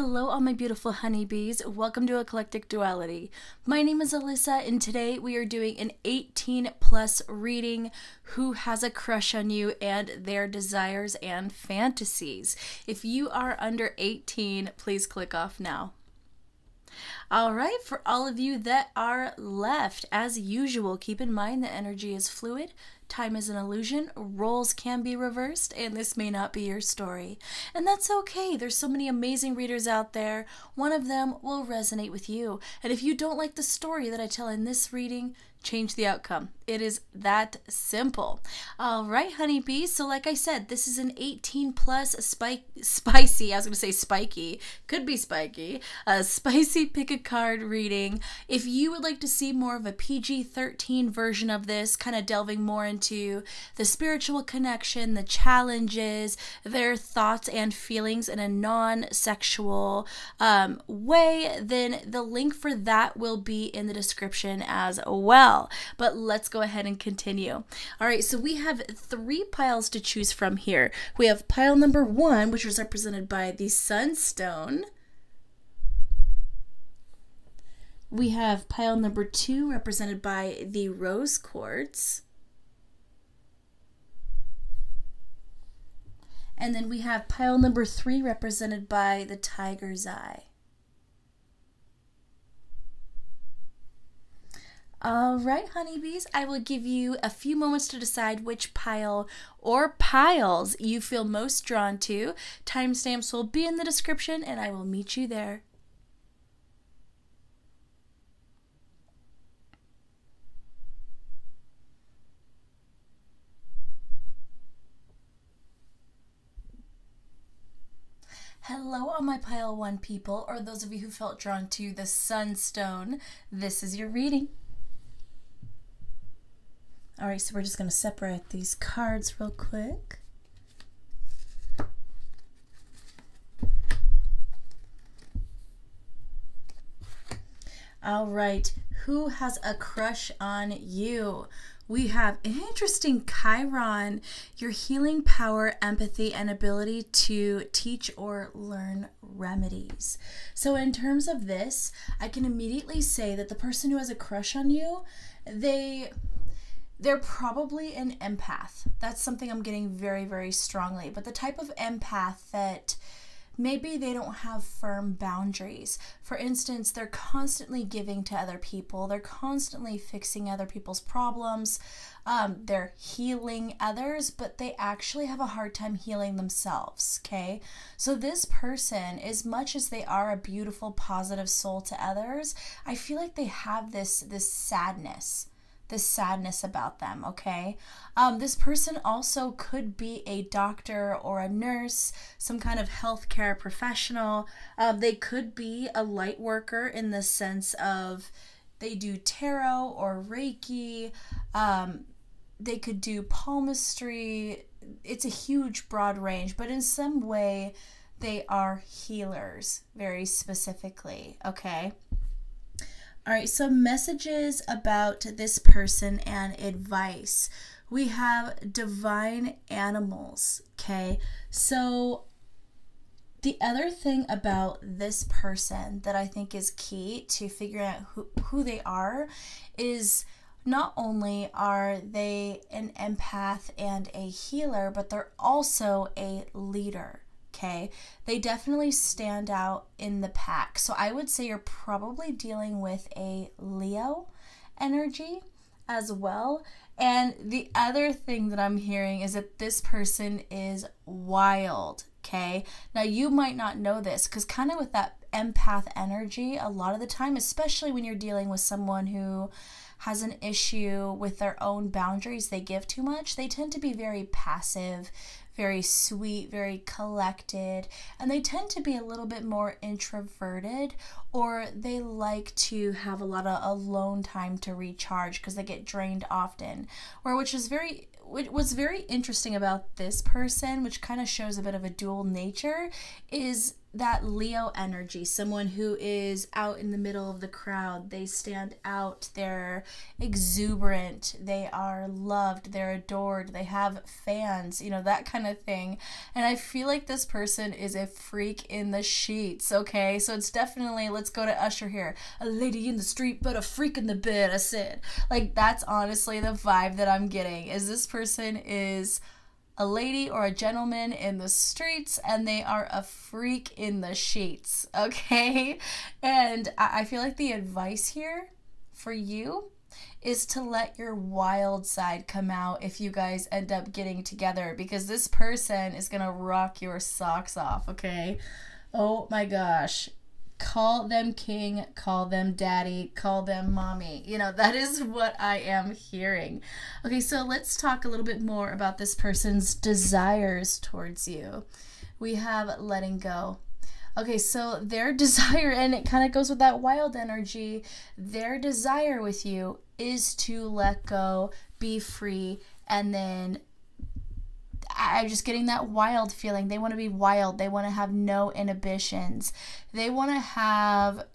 Hello, all my beautiful honeybees. Welcome to Eclectic Duality. My name is Alyssa, and today we are doing an 18+ reading, Who Has a Crush on You and Their Desires and Fantasies. If you are under 18, please click off now. All right, for all of you that are left, as usual, keep in mind that energy is fluid, time is an illusion, roles can be reversed, and this may not be your story. And that's okay. There's so many amazing readers out there. One of them will resonate with you. And if you don't like the story that I tell in this reading, change the outcome. It is that simple. All right, honeybees. So like I said, this is an 18+ spicy, I was going to say spiky, could be spiky, a spicy pick a card reading. If you would like to see more of a PG-13 version of this, kind of delving more into the spiritual connection, the challenges, their thoughts and feelings in a non-sexual way, then the link for that will be in the description as well. But let's go ahead and continue. All right, so we have 3 piles to choose from here. We have pile number 1, which is represented by the Sunstone. We have pile number 2, represented by the Rose Quartz. And then we have pile number 3, represented by the Tiger's Eye. All right, honeybees, I will give you a few moments to decide which pile or piles you feel most drawn to. Timestamps will be in the description, and I will meet you there. Hello, all my pile 1 people, or those of you who felt drawn to the Sunstone. This is your reading. All right, so we're just going to separate these cards real quick. All right, who has a crush on you? We have an interesting Chiron, your healing power, empathy, and ability to teach or learn remedies. So in terms of this, I can immediately say that the person who has a crush on you, they're probably an empath. That's something I'm getting very, very strongly. But the type of empath that maybe they don't have firm boundaries. For instance, they're constantly giving to other people. They're constantly fixing other people's problems. They're healing others, but they actually have a hard time healing themselves, okay? So this person, as much as they are a beautiful, positive soul to others, I feel like they have this sadness about them, okay? This person also could be a doctor or a nurse, some kind of healthcare professional. They could be a light worker in the sense of they do tarot or Reiki. They could do palmistry. It's a huge, broad range, but in some way they are healers, very specifically, okay? All right, so messages about this person and advice. We have divine animals, okay? So the other thing about this person that I think is key to figuring out who they are is not only are they an empath and a healer, but they're also a leader. Okay, they definitely stand out in the pack. So I would say you're probably dealing with a Leo energy as well. And the other thing that I'm hearing is that this person is wild. Okay, now you might not know this because kind of with that empath energy, a lot of the time, especially when you're dealing with someone who has an issue with their own boundaries, they give too much, they tend to be very passive, very sweet, very collected, and they tend to be a little bit more introverted, or they like to have a lot of alone time to recharge because they get drained often. What's very interesting about this person, which kind of shows a bit of a dual nature, is that Leo energy, someone who is out in the middle of the crowd. They stand out, they're exuberant, they are loved, they're adored, they have fans, you know, that kind of thing. And I feel like this person is a freak in the sheets, okay? So it's definitely, let's go to Usher here. A lady in the street, but a freak in the bed, I said. Like, that's honestly the vibe that I'm getting, is this person is a lady or a gentleman in the streets and they are a freak in the sheets, okay? And I feel like the advice here for you is to let your wild side come out if you guys end up getting together, because this person is gonna rock your socks off, okay? Oh my gosh. Call them king, call them daddy, call them mommy. You know, that is what I am hearing. Okay, so let's talk a little bit more about this person's desires towards you. We have letting go. Okay, so their desire, and it kind of goes with that wild energy, their desire with you is to let go, be free, and then I'm just getting that wild feeling. They want to be wild. They want to have no inhibitions. They want to have,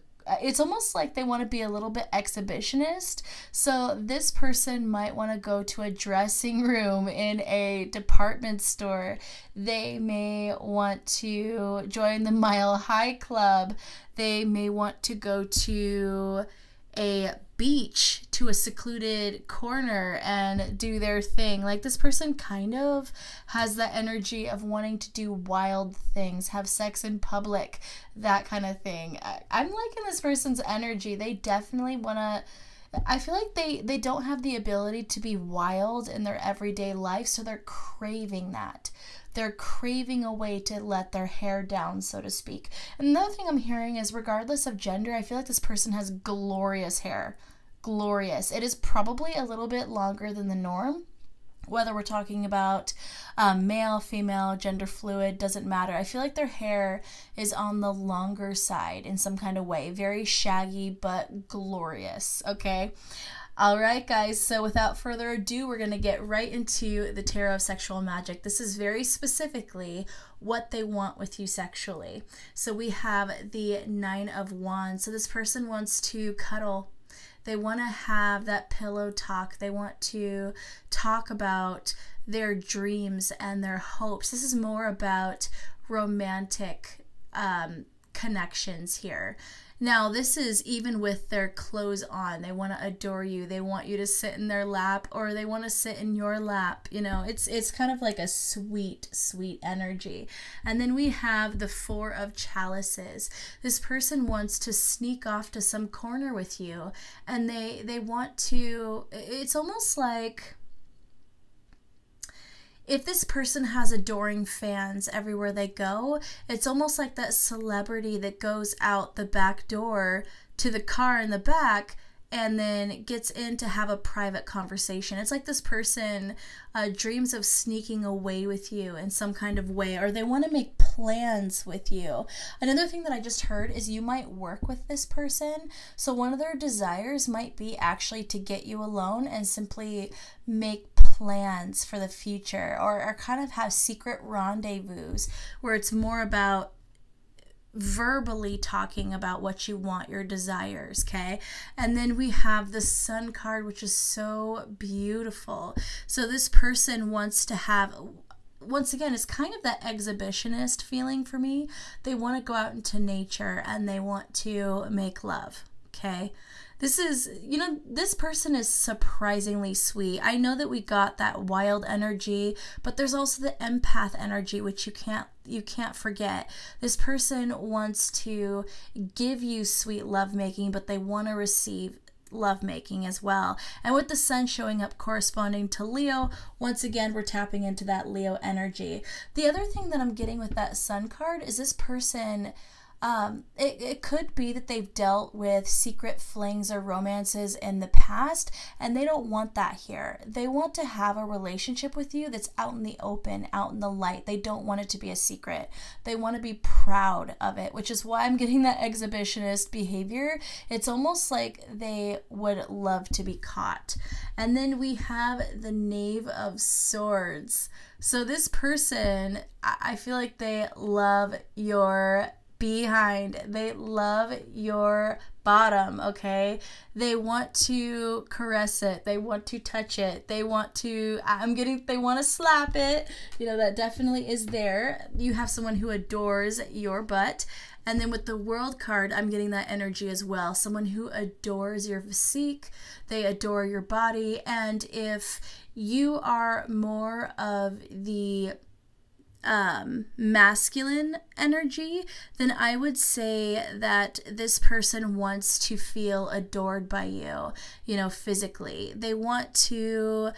it's almost like they want to be a little bit exhibitionist. So this person might want to go to a dressing room in a department store. They may want to join the Mile High Club. They may want to go to a beach, to a secluded corner and do their thing. Like, this person kind of has the energy of wanting to do wild things, have sex in public, that kind of thing. I'm liking this person's energy. They definitely want to, I feel like they don't have the ability to be wild in their everyday life, so they're craving that. They're craving a way to let their hair down, so to speak. And another thing I'm hearing is, regardless of gender, I feel like this person has glorious hair. Glorious. It is probably a little bit longer than the norm. Whether we're talking about male, female, gender fluid, doesn't matter. I feel like their hair is on the longer side in some kind of way. Very shaggy, but glorious, okay? All right, guys, so without further ado, we're going to get right into the Tarot of Sexual Magic. This is very specifically what they want with you sexually. So we have the Nine of Wands. So this person wants to cuddle. They want to have that pillow talk. They want to talk about their dreams and their hopes. This is more about romantic connections here. Now, this is even with their clothes on. They want to adore you. They want you to sit in their lap, or they want to sit in your lap. You know, it's kind of like a sweet, sweet energy. And then we have the Four of Chalices. This person wants to sneak off to some corner with you, and they want to, it's almost like, if this person has adoring fans everywhere they go, it's almost like that celebrity that goes out the back door to the car in the back and then gets in to have a private conversation. It's like this person dreams of sneaking away with you in some kind of way, or they want to make plans with you. Another thing that I just heard is you might work with this person. So one of their desires might be actually to get you alone and simply make plans for the future, or kind of have secret rendezvous where it's more about verbally talking about what you want, your desires, okay? And then we have the Sun card, which is so beautiful. So this person wants to have, once again, it's kind of that exhibitionist feeling for me. They want to go out into nature and they want to make love, okay? This is, you know, this person is surprisingly sweet. I know that we got that wild energy, but there's also the empath energy, which you can't forget. This person wants to give you sweet lovemaking, but they want to receive lovemaking as well. And with the Sun showing up corresponding to Leo, once again, we're tapping into that Leo energy. The other thing that I'm getting with that Sun card is this person, it could be that they've dealt with secret flings or romances in the past, and they don't want that here. They want to have a relationship with you that's out in the open, out in the light. They don't want it to be a secret. They want to be proud of it, which is why I'm getting that exhibitionist behavior. It's almost like they would love to be caught. And then we have the Knave of Swords. So this person, I feel like they love your behind. They love your bottom, okay? They want to caress it. They want to touch it. They want to, they want to slap it. You know, that definitely is there. You have someone who adores your butt. And then with the World card, I'm getting that energy as well. Someone who adores your physique, they adore your body. And if you are more of the masculine energy, then I would say that this person wants to feel adored by you, you know, physically. They want to,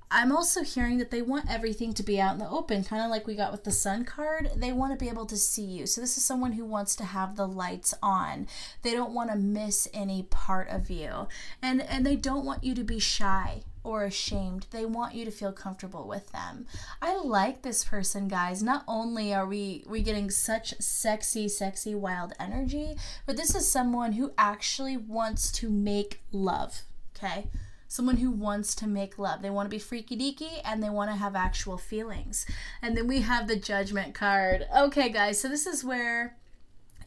I'm also hearing that they want everything to be out in the open, kind of like we got with the Sun card. They want to be able to see you. So this is someone who wants to have the lights on. They don't want to miss any part of you. And they don't want you to be shy or ashamed. They want you to feel comfortable with them. I like this person, guys. Not only are we getting such sexy, wild energy, but this is someone who actually wants to make love, okay? Someone who wants to make love. They want to be freaky deaky and they want to have actual feelings. And then we have the Judgment card. Okay, guys, so this is where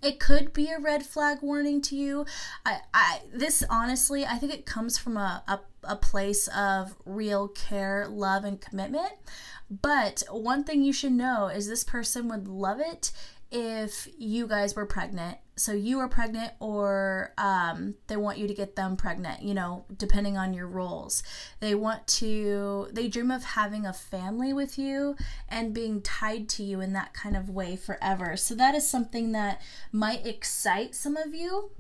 it could be a red flag warning to you. This honestly, I think it comes from a place of real care, love, and commitment. But one thing you should know is this person would love it if you guys were pregnant. So you are pregnant, or they want you to get them pregnant, you know, depending on your roles. They dream of having a family with you and being tied to you in that kind of way forever. So that is something that might excite some of you.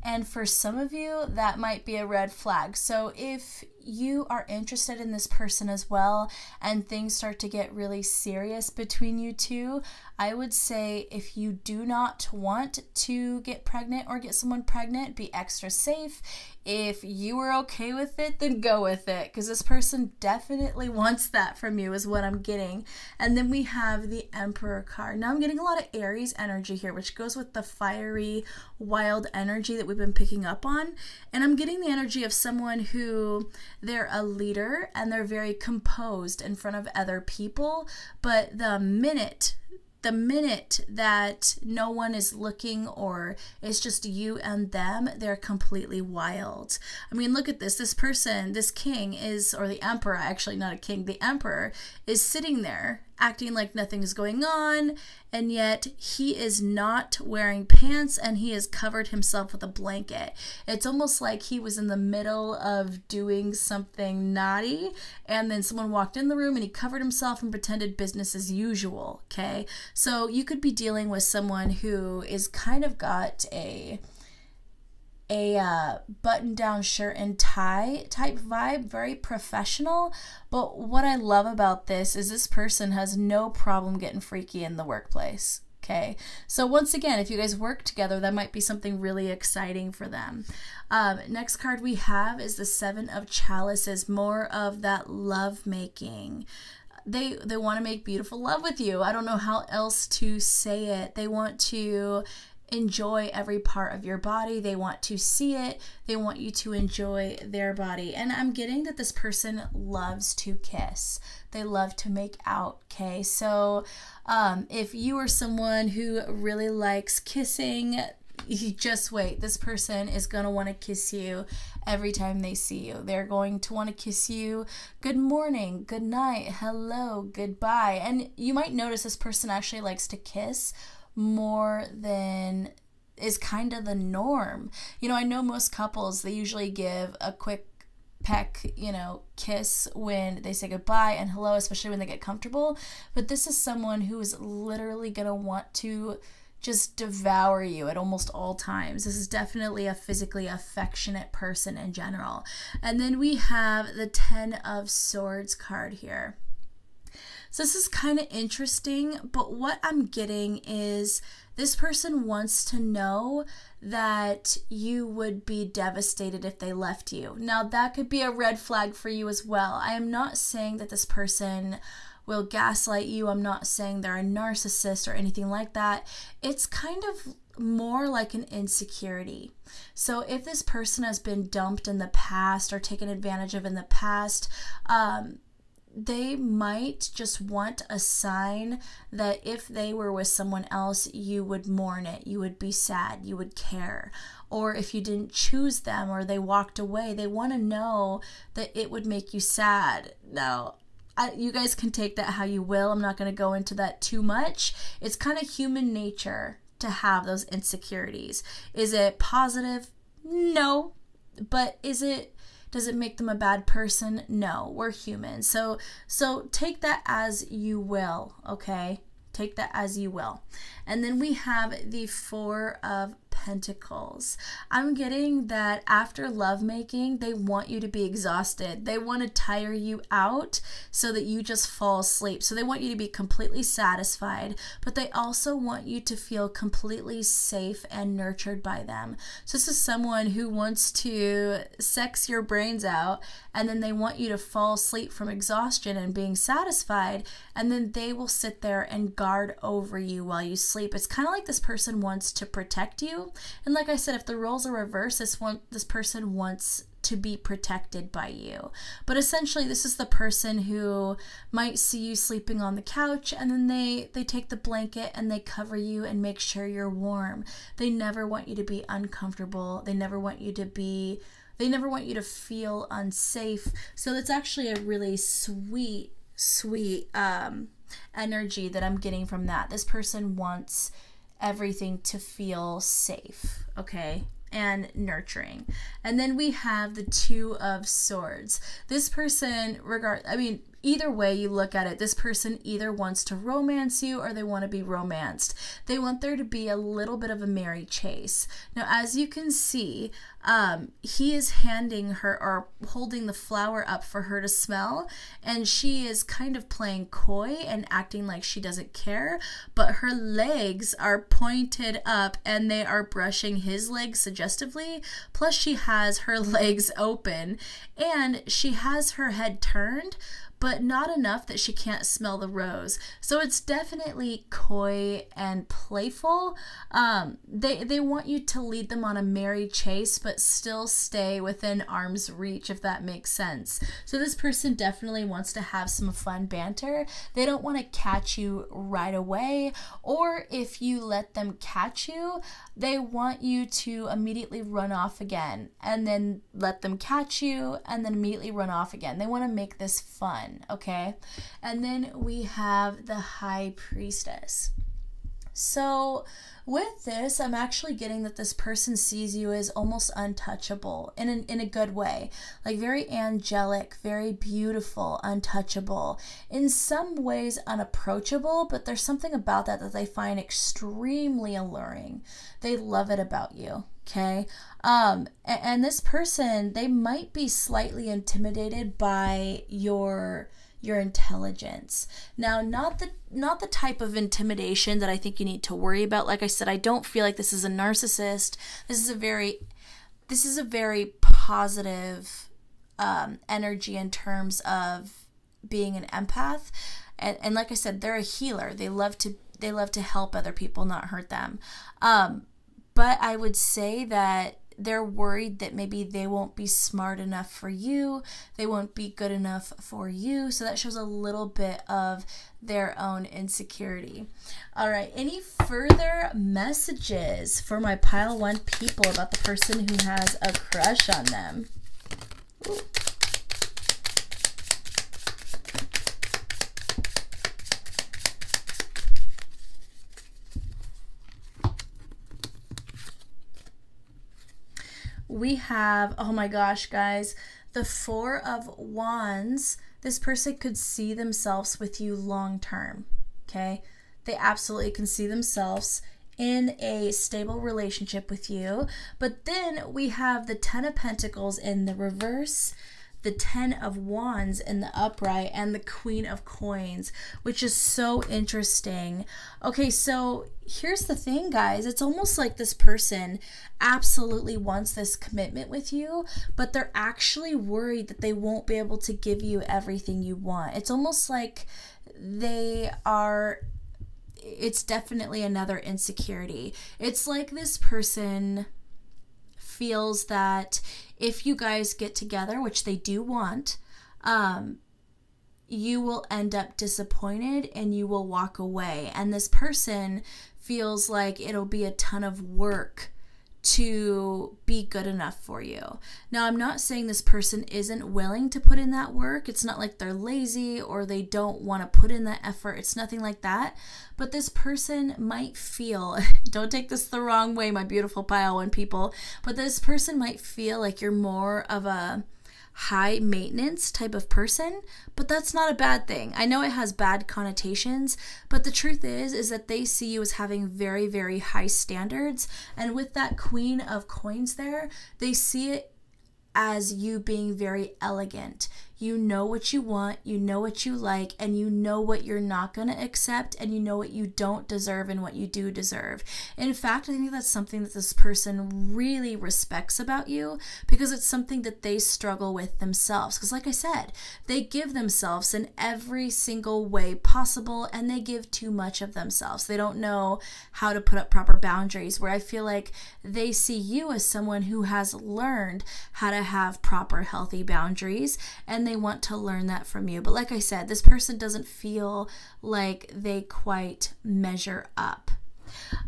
And for some of you, that might be a red flag. So if you are interested in this person as well and things start to get really serious between you two, I would say if you do not want to get pregnant or get someone pregnant, be extra safe. If you are okay with it, then go with it, because this person definitely wants that from you is what I'm getting. And then we have the Emperor card. Now I'm getting a lot of Aries energy here, which goes with the fiery, wild energy that we've been picking up on. And I'm getting the energy of someone who, they're a leader and they're very composed in front of other people, but the minute that no one is looking or it's just you and them, they're completely wild. I mean, look at this. This person, this king is, or the emperor, actually not a king, the emperor is sitting there acting like nothing is going on, and yet he is not wearing pants and he has covered himself with a blanket. It's almost like he was in the middle of doing something naughty and then someone walked in the room and he covered himself and pretended business as usual, okay? So you could be dealing with someone who is kind of got a button-down shirt and tie type vibe, very professional. But what I love about this is this person has no problem getting freaky in the workplace. Okay, so once again, if you guys work together, that might be something really exciting for them. Next card we have is the Seven of Chalices, more of that love making. They want to make beautiful love with you. I don't know how else to say it. They want to enjoy every part of your body. They want to see it. They want you to enjoy their body. And I'm getting that this person loves to kiss. They love to make out, okay? So if you are someone who really likes kissing, you just wait. This person is going to want to kiss you every time they see you. They're going to want to kiss you good morning, good night, hello, goodbye. And you might notice this person actually likes to kiss more than is kind of the norm. You know, I know most couples, they usually give a quick peck, you know, kiss when they say goodbye and hello, especially when they get comfortable. But this is someone who is literally going to want to just devour you at almost all times. This is definitely a physically affectionate person in general. And then we have the Ten of Swords card here. So this is kind of interesting, but what I'm getting is this person wants to know that you would be devastated if they left you. Now, that could be a red flag for you as well. I am not saying that this person will gaslight you. I'm not saying they're a narcissist or anything like that. It's kind of more like an insecurity. So if this person has been dumped in the past or taken advantage of in the past, they might just want a sign that if they were with someone else, you would mourn it, you would be sad, you would care. Or if you didn't choose them or they walked away, they want to know that it would make you sad. Now, you guys can take that how you will. I'm not going to go into that too much. It's kind of human nature to have those insecurities. Is it positive? No. But does it make them a bad person? No, we're human. So take that as you will, okay? Take that as you will. And then we have the Four of Pentacles. I'm getting that after lovemaking, they want you to be exhausted. They want to tire you out so that you just fall asleep. So they want you to be completely satisfied, but they also want you to feel completely safe and nurtured by them. So this is someone who wants to sex your brains out, and then they want you to fall asleep from exhaustion and being satisfied, and then they will sit there and guard over you while you sleep. It's kind of like this person wants to protect you. And like I said, if the roles are reversed, this person wants to be protected by you. But essentially, this is the person who might see you sleeping on the couch, and then they take the blanket and they cover you and make sure you're warm. They never want you to be uncomfortable. They never want you to feel unsafe. So it's actually a really sweet energy that I'm getting from that. This person wants everything to feel safe, okay, and nurturing. And then we have the Two of Swords. This person, either way you look at it, this person either wants to romance you or they want to be romanced. They want there to be a little bit of a merry chase. Now, as you can see, he is handing her or holding the flower up for her to smell, and she is kind of playing coy and acting like she doesn't care, but her legs are pointed up and they are brushing his legs suggestively, plus she has her legs open and she has her head turned, but not enough that she can't smell the rose. So it's definitely coy and playful. They want you to lead them on a merry chase, but still stay within arm's reach, if that makes sense. So this person definitely wants to have some fun banter. They don't want to catch you right away, or if you let them catch you, they want you to immediately run off again, and then let them catch you, and then immediately run off again. They want to make this fun, okay? And then we have the High Priestess. So with this, I'm actually getting that this person sees you as almost untouchable in a good way. Like very angelic, very beautiful, untouchable. In some ways unapproachable, but there's something about that they find extremely alluring. They love it about you, okay? And this person, they might be slightly intimidated by your intelligence. Now, not the type of intimidation that I think you need to worry about. Like I said, I don't feel like this is a narcissist. This is a very positive energy in terms of being an empath. And like I said, they're a healer. They love to help other people, not hurt them. But I would say that they're worried that maybe they won't be smart enough for you. They won't be good enough for you. So that shows a little bit of their own insecurity. All right. Any further messages for my pile one people about the person who has a crush on them? Ooh. We have, oh my gosh, guys, the Four of Wands. This person could see themselves with you long term, okay? They absolutely can see themselves in a stable relationship with you. But then we have the Ten of Pentacles in the reverse, the Ten of Wands in the upright, and the Queen of Coins, which is so interesting. Okay, so here's the thing, guys. It's almost like this person absolutely wants this commitment with you, but they're actually worried that they won't be able to give you everything you want. It's almost like it's definitely another insecurity. It's like this person feels that if you guys get together, which they do want, you will end up disappointed and you will walk away. And this person feels like it'll be a ton of work to be good enough for you. Now, I'm not saying this person isn't willing to put in that work. It's not like they're lazy or they don't want to put in that effort. It's nothing like that. But this person might feel, don't take this the wrong way, my beautiful pile one people, but this person might feel like you're more of a high maintenance type of person, but that's not a bad thing. I know it has bad connotations, but the truth is that they see you as having very, very high standards. And with that Queen of Coins there, they see it as you being very elegant. You know what you want, you know what you like, and you know what you're not going to accept, and you know what you don't deserve and what you do deserve. In fact, I think that's something that this person really respects about you, because it's something that they struggle with themselves. Because like I said, they give themselves in every single way possible, and they give too much of themselves. They don't know how to put up proper boundaries, where I feel like they see you as someone who has learned how to have proper healthy boundaries, and they want to learn that from you. But like I said, this person doesn't feel like they quite measure up.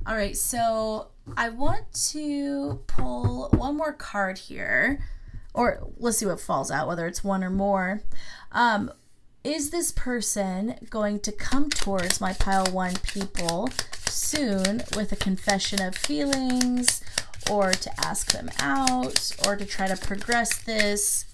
All right, so I want to pull one more card here, or let's see what falls out, whether it's one or more. Is this person going to come towards my pile one people soon with a confession of feelings, or to ask them out, or to try to progress this?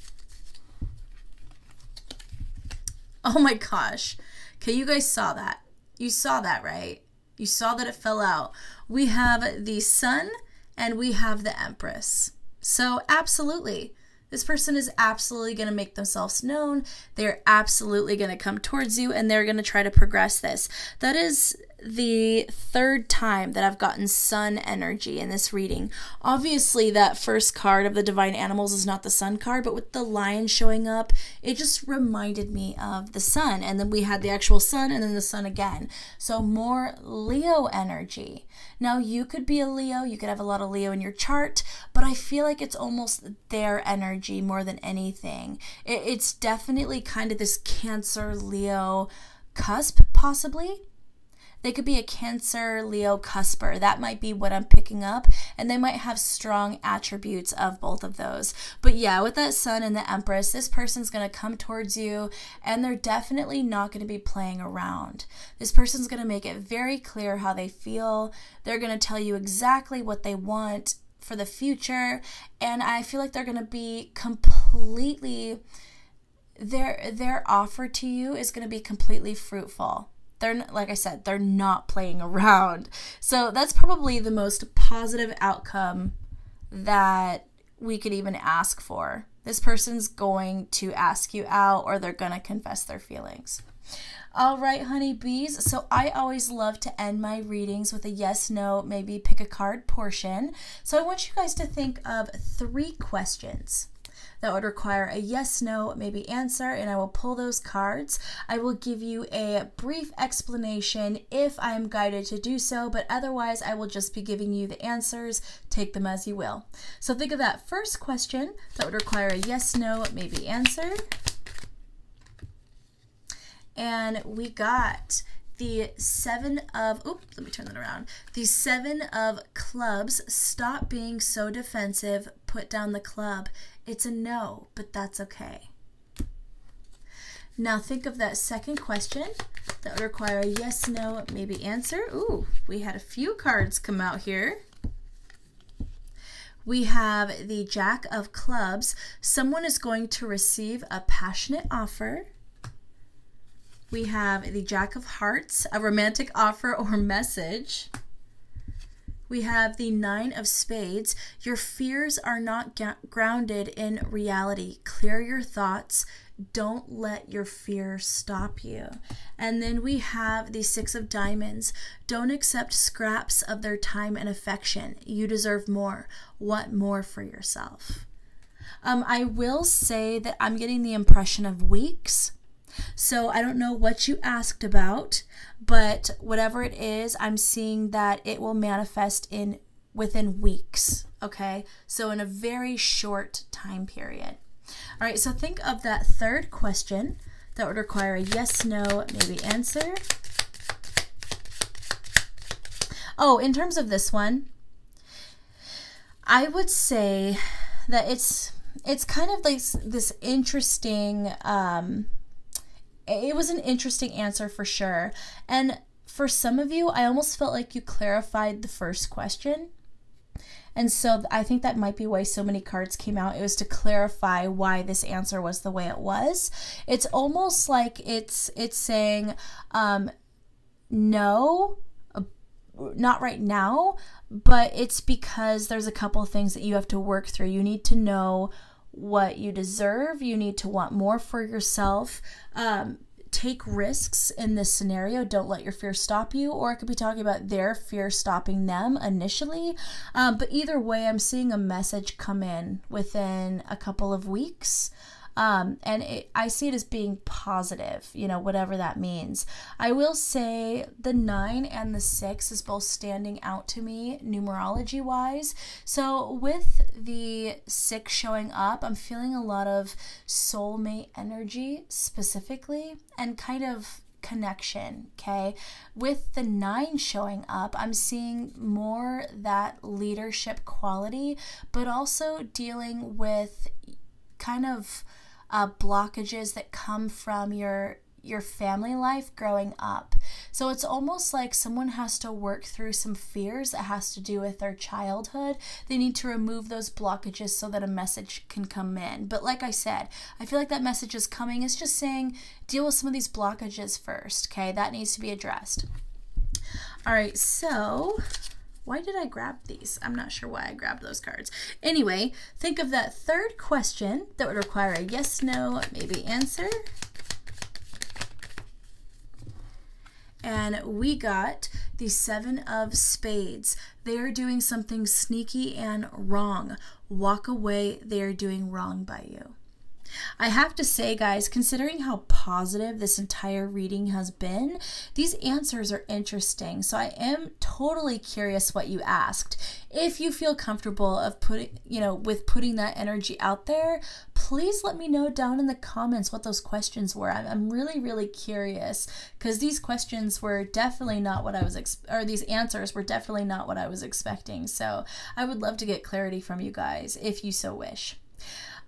Oh my gosh. Okay, you guys saw that. You saw that, right? You saw that it fell out. We have the Sun and we have the Empress. So absolutely, this person is absolutely going to make themselves known. They're absolutely going to come towards you, and they're going to try to progress this. That is the third time that I've gotten Sun energy in this reading. Obviously, that first card of the Divine Animals is not the Sun card, but with the lion showing up, it just reminded me of the Sun. And then we had the actual Sun and then the Sun again. So more Leo energy. Now, you could be a Leo, you could have a lot of Leo in your chart, but I feel like it's almost their energy more than anything. It's definitely kind of this Cancer Leo cusp, possibly. They could be a Cancer Leo cusper. That might be what I'm picking up, and they might have strong attributes of both of those. But yeah, with that Sun and the Empress, this person's going to come towards you, and they're definitely not going to be playing around. This person's going to make it very clear how they feel. They're going to tell you exactly what they want for the future, and I feel like they're going to be completely, their offer to you is going to be completely fruitful. They're, like I said, they're not playing around. So that's probably the most positive outcome that we could even ask for. This person's going to ask you out, or they're going to confess their feelings. All right, honeybees. So I always love to end my readings with a yes, no, maybe pick a card portion. So I want you guys to think of 3 questions that would require a yes, no, maybe answer, and I will pull those cards. I will give you a brief explanation if I am guided to do so, but otherwise I will just be giving you the answers. Take them as you will. So think of that first question that would require a yes, no, maybe answer. And we got the 7 of, let me turn that around. The 7 of clubs. Stop being so defensive. Put down the club. It's a no, but that's okay. Now think of that second question that would require a yes, no, maybe answer. Ooh, we had a few cards come out here. We have the Jack of Clubs. Someone is going to receive a passionate offer. We have the Jack of Hearts, a romantic offer or message. We have the 9 of Spades. Your fears are not grounded in reality. Clear your thoughts. Don't let your fear stop you. And then we have the 6 of Diamonds. Don't accept scraps of their time and affection. You deserve more. Want more for yourself. I will say that I'm getting the impression of weeks. So I don't know what you asked about, but whatever it is, I'm seeing that it will manifest within weeks, okay? So in a very short time period. All right, so think of that third question that would require a yes, no, maybe answer. Oh, in terms of this one, I would say that it's kind of like this interesting, it was an interesting answer for sure. And for some of you, I almost felt like you clarified the first question. And so I think that might be why so many cards came out. It was to clarify why this answer was the way it was. It's almost like it's saying, no, not right now, but it's because there's a couple of things that you have to work through. You need to know what you deserve. You need to want more for yourself. Take risks in this scenario. Don't let your fear stop you. Or it could be talking about their fear stopping them initially. But either way, I'm seeing a message come in within a couple of weeks. I see it as being positive, you know, whatever that means. I will say the 9 and the 6 is both standing out to me numerology wise. So with the 6 showing up, I'm feeling a lot of soulmate energy specifically and kind of connection, okay? With the 9 showing up, I'm seeing more that leadership quality, but also dealing with kind of blockages that come from your family life growing up. So it's almost like someone has to work through some fears that has to do with their childhood. They need to remove those blockages so that a message can come in. But like I said, I feel like that message is coming. It's just saying deal with some of these blockages first, okay? That needs to be addressed. All right, so why did I grab these? I'm not sure why I grabbed those cards. Anyway, think of that third question that would require a yes, no, maybe answer. And we got the 7 of Spades. They are doing something sneaky and wrong. Walk away. They are doing wrong by you. I have to say, guys, considering how positive this entire reading has been, these answers are interesting. So I am totally curious what you asked. If you feel comfortable of putting that energy out there, please let me know down in the comments what those questions were. I'm really, really curious because these questions were definitely not what I was, these answers were definitely not what I was expecting. So I would love to get clarity from you guys if you so wish.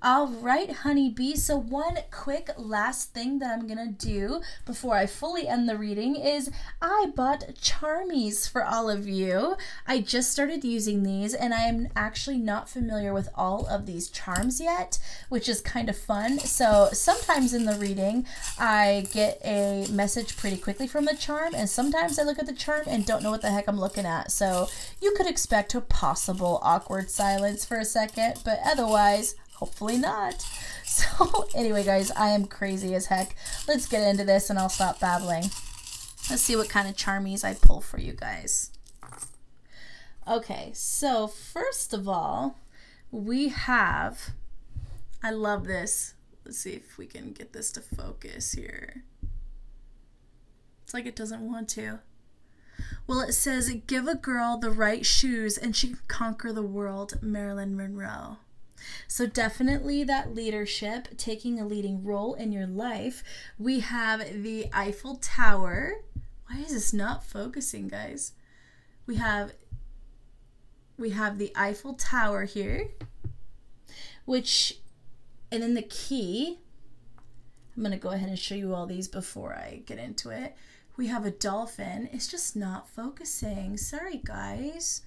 All right, honeybee. So one quick last thing that I'm going to do before I fully end the reading is I bought Charmies for all of you. I just started using these and I'm actually not familiar with all of these charms yet, which is kind of fun. So sometimes in the reading, I get a message pretty quickly from the charm, and sometimes I look at the charm and don't know what the heck I'm looking at. So you could expect a possible awkward silence for a second, but otherwise, hopefully not. So anyway, guys, I am crazy as heck. Let's get into this and I'll stop babbling. Let's see what kind of charmies I pull for you guys. Okay, so first of all, we have, I love this. Let's see if we can get this to focus here. It's like it doesn't want to. Well, it says, give a girl the right shoes and she can conquer the world, Marilyn Monroe. So definitely that leadership, taking a leading role in your life. We have the Eiffel Tower. Why is this not focusing, guys? We have the Eiffel Tower here, and then the key. I'm going to go ahead and show you all these before I get into it. We have a dolphin. It's just not focusing. Sorry, guys.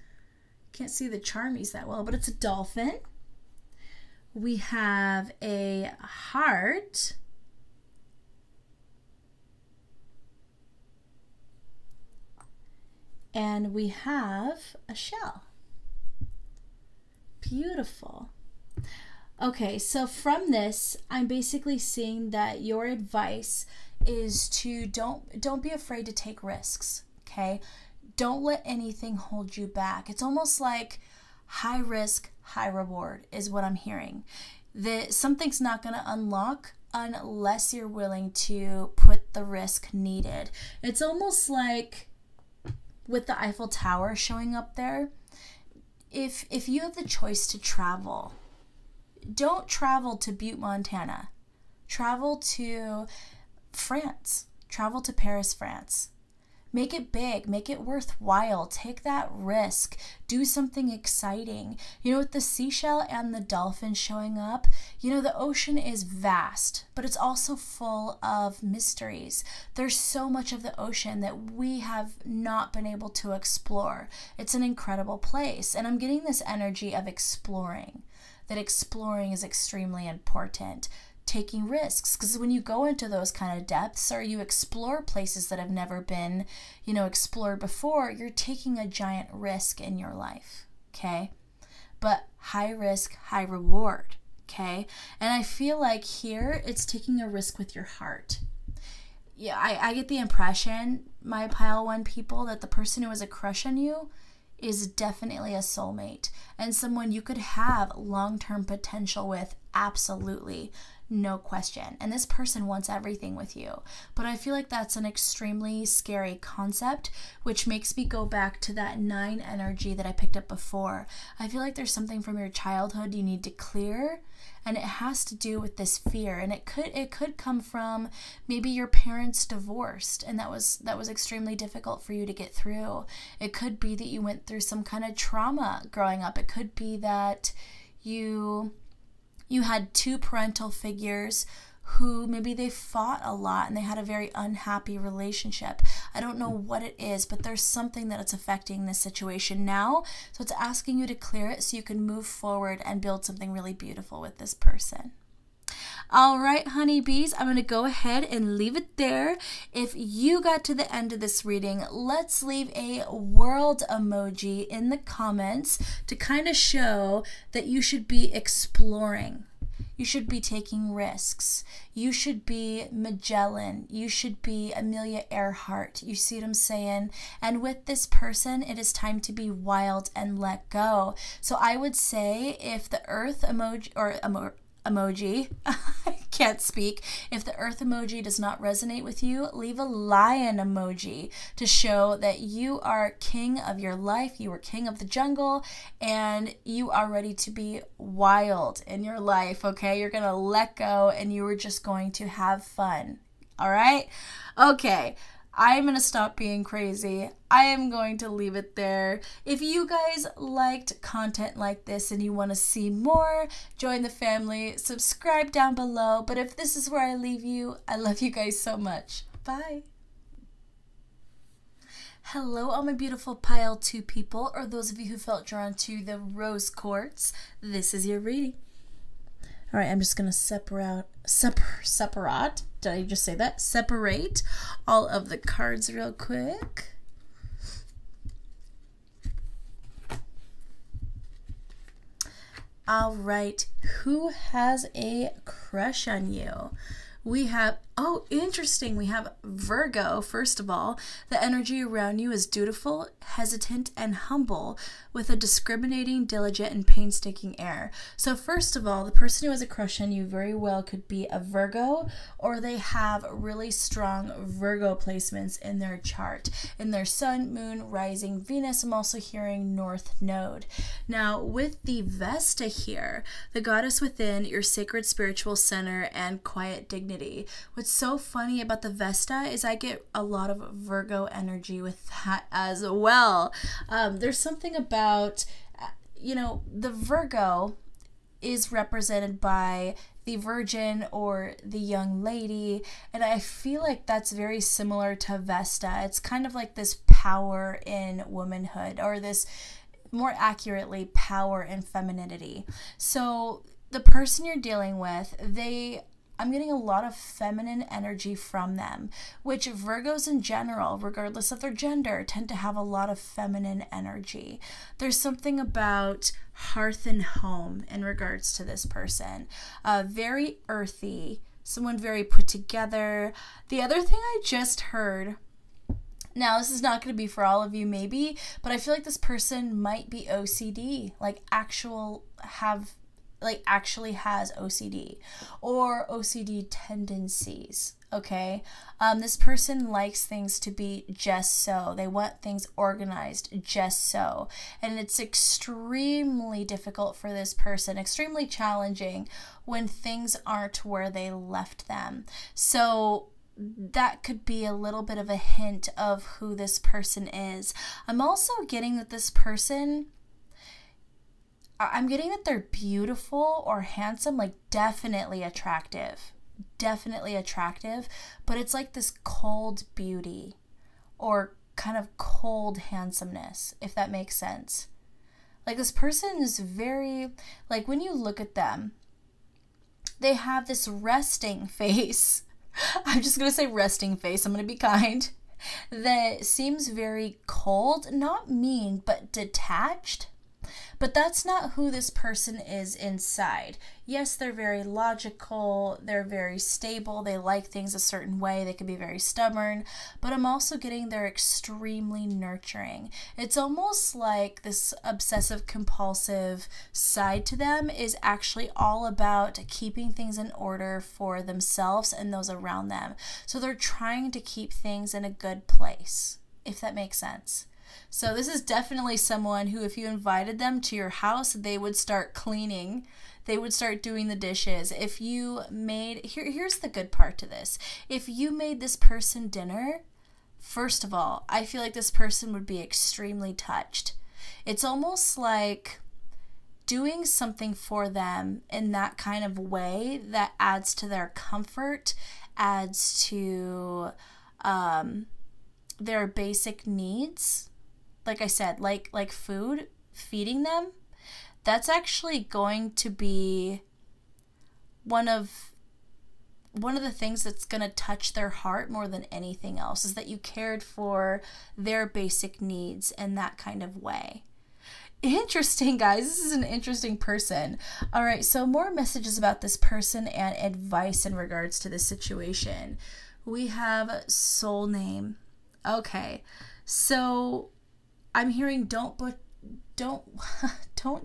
Can't see the charmies that well, but it's a dolphin. We have a heart. And we have a shell. Beautiful. Okay, so from this, I'm basically seeing that your advice is to don't be afraid to take risks, okay? Don't let anything hold you back. It's almost like high risk, high reward is what I'm hearing. Something's not going to unlock unless you're willing to put the risk needed. It's almost like with the Eiffel Tower showing up there, if you have the choice to travel, don't travel to Butte, Montana. Travel to France. Travel to Paris, France. Make it big, make it worthwhile, take that risk, do something exciting. You know, with the seashell and the dolphin showing up, you know, the ocean is vast, but it's also full of mysteries. There's so much of the ocean that we have not been able to explore. It's an incredible place, and I'm getting this energy of exploring, that exploring is extremely important. Taking risks, because when you go into those kind of depths or you explore places that have never been, you know, explored before, you're taking a giant risk in your life, okay? But high risk, high reward, okay? And I feel like here it's taking a risk with your heart. Yeah, I get the impression, my pile one people, that the person who has a crush on you is definitely a soulmate and someone you could have long-term potential with, absolutely. No question. And this person wants everything with you. But I feel like that's an extremely scary concept, which makes me go back to that 9 energy that I picked up before. I feel like there's something from your childhood you need to clear, and it has to do with this fear. And it could come from maybe your parents divorced, and that was extremely difficult for you to get through. It could be that you went through some kind of trauma growing up. It could be that you had 2 parental figures who maybe they fought a lot and they had a very unhappy relationship. I don't know what it is, but there's something that it's affecting this situation now. So it's asking you to clear it so you can move forward and build something really beautiful with this person. All right, honeybees, I'm going to go ahead and leave it there. If you got to the end of this reading, let's leave a world emoji in the comments to kind of show that you should be exploring. You should be taking risks. You should be Magellan. You should be Amelia Earhart. You see what I'm saying? And with this person, it is time to be wild and let go. So I would say if the earth emoji, or emoji, I can't speak. If the earth emoji does not resonate with you, leave a lion emoji to show that you are king of your life, you are king of the jungle, and you are ready to be wild in your life, okay? You're going to let go and you are just going to have fun, all right? Okay. I'm going to stop being crazy. I am going to leave it there. If you guys liked content like this and you want to see more, join the family, subscribe down below. But if this is where I leave you, I love you guys so much. Bye. Hello, all my beautiful pile 2 people, or those of you who felt drawn to the rose quartz. This is your reading. All right, I'm just going to separate, did I just say that? Separate all of the cards real quick. All right, who has a crush on you? We have, oh, interesting. We have Virgo, first of all. The energy around you is dutiful, hesitant, and humble, with a discriminating, diligent, and painstaking air. So first of all, the person who has a crush on you very well could be a Virgo, or they have really strong Virgo placements in their chart. In their sun, moon, rising, Venus. I'm also hearing North Node. Now, with the Vesta here, the goddess within, your sacred spiritual center, and quiet dignity. What's so funny about the Vesta is I get a lot of Virgo energy with that as well. There's something about, you know, the Virgo is represented by the virgin or the young lady, and I feel like that's very similar to Vesta. It's kind of like this power in womanhood, or this, more accurately, power in femininity. So the person you're dealing with, I'm getting a lot of feminine energy from them, which Virgos in general, regardless of their gender, tend to have a lot of feminine energy. There's something about hearth and home in regards to this person. Very earthy, someone very put together. The other thing I just heard, now this is not going to be for all of you maybe, but I feel like this person might be OCD, actually has OCD or OCD tendencies, okay? This person likes things to be just so. They want things organized just so. And it's extremely difficult for this person, extremely challenging when things aren't where they left them. So that could be a little bit of a hint of who this person is. I'm also getting that this person, I'm getting that they're beautiful or handsome, like definitely attractive, but it's like this cold beauty or kind of cold handsomeness, if that makes sense. Like this person is very, like when you look at them, they have this resting face. I'm just going to say resting face. I'm going to be kind. That seems very cold, not mean, but detached. But that's not who this person is inside. Yes, they're very logical, they're very stable, they like things a certain way, they can be very stubborn, but I'm also getting they're extremely nurturing. It's almost like this obsessive compulsive side to them is actually all about keeping things in order for themselves and those around them. So they're trying to keep things in a good place, if that makes sense. So this is definitely someone who, if you invited them to your house, they would start cleaning. They would start doing the dishes. If you made, here's the good part to this. If you made this person dinner, first of all, I feel like this person would be extremely touched. It's almost like doing something for them in that kind of way that adds to their comfort, adds to their basic needs. Like I said, like food, feeding them, that's actually going to be one of the things that's going to touch their heart more than anything else, is that you cared for their basic needs in that kind of way. Interesting, guys. This is an interesting person. All right, so more messages about this person and advice in regards to this situation. We have soul name. Okay, so I'm hearing don't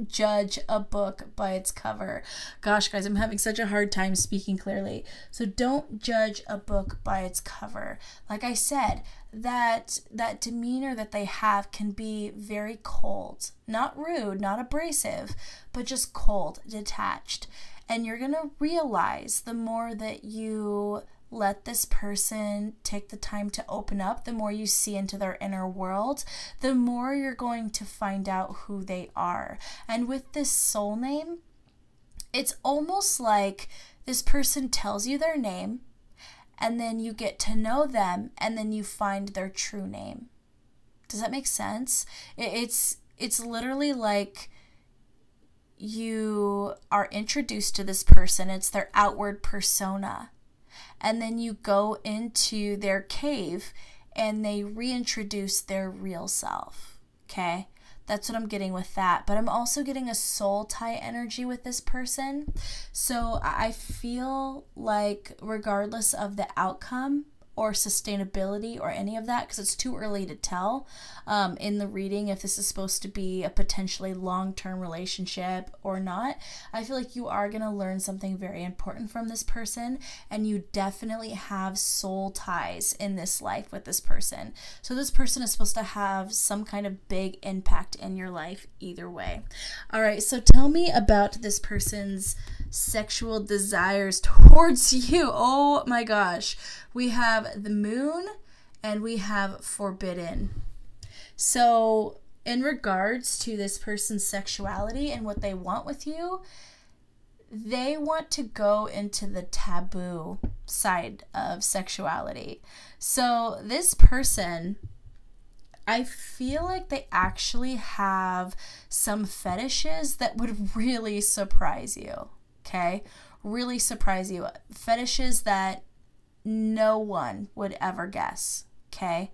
judge a book by its cover. Gosh, guys, I'm having such a hard time speaking clearly. So don't judge a book by its cover. Like I said, that demeanor that they have can be very cold, not rude, not abrasive, but just cold, detached. And you're going to realize the more that you let this person take the time to open up, the more you see into their inner world, the more you're going to find out who they are. And with this soul name, it's almost like this person tells you their name, and then you get to know them, and then you find their true name. Does that make sense? It's literally like you are introduced to this person. It's their outward persona. And then you go into their cave and they reintroduce their real self. Okay? That's what I'm getting with that. But I'm also getting a soul tie energy with this person. So I feel like regardless of the outcome or sustainability or any of that, because it's too early to tell in the reading if this is supposed to be a potentially long-term relationship or not. I feel like you are going to learn something very important from this person, and you definitely have soul ties in this life with this person. So this person is supposed to have some kind of big impact in your life either way. All right, so tell me about this person's sexual desires towards you. Oh my gosh. We have the moon and we have forbidden. So in regards to this person's sexuality and what they want with you, they want to go into the taboo side of sexuality. So this person, I feel like they actually have some fetishes that would really surprise you. Okay? Really surprise you. Fetishes that no one would ever guess. Okay?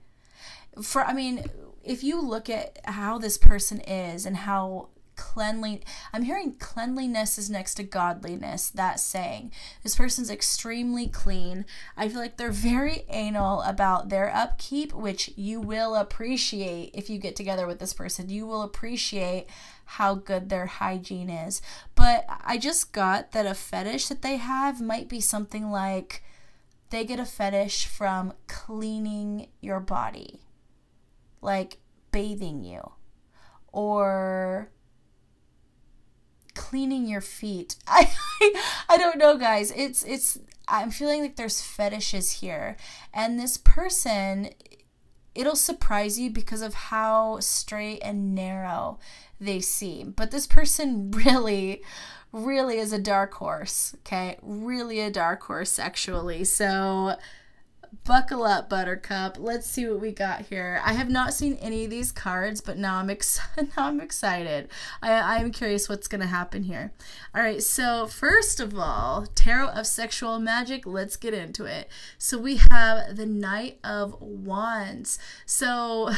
If you look at how this person is and how I'm hearing cleanliness is next to godliness, that saying. This person's extremely clean. I feel like they're very anal about their upkeep, which you will appreciate if you get together with this person. You will appreciate how good their hygiene is. But I just got that a fetish that they have might be something like they get a fetish from cleaning your body, like bathing you, or cleaning your feet. I don't know, guys. I'm feeling like there's fetishes here. And this person, it'll surprise you because of how straight and narrow they seem. But this person really is a dark horse, okay? Really a dark horse sexually. So buckle up, Buttercup. Let's see what we got here. I have not seen any of these cards, but now I'm excited. I'm curious what's going to happen here. All right, so first of all, Tarot of Sexual Magic, let's get into it. So we have the Knight of Wands. So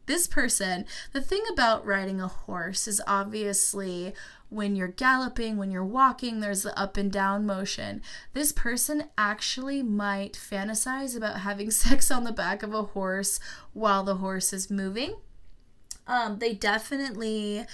this person, the thing about riding a horse is obviously when you're galloping, when you're walking, there's the up and down motion. This person actually might fantasize about having sex on the back of a horse while the horse is moving. They definitely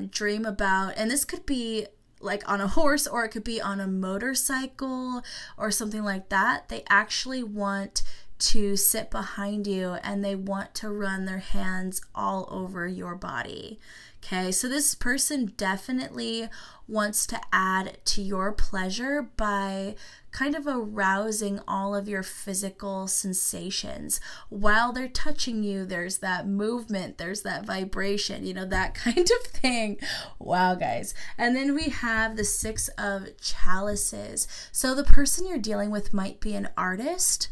dream about, and this could be like on a horse, or it could be on a motorcycle or something like that. They actually want to sit behind you and they want to run their hands all over your body. Okay, so this person definitely wants to add to your pleasure by kind of arousing all of your physical sensations. While they're touching you, there's that movement, there's that vibration, you know, that kind of thing. Wow, guys. And then we have the Six of Chalices. So the person you're dealing with might be an artist.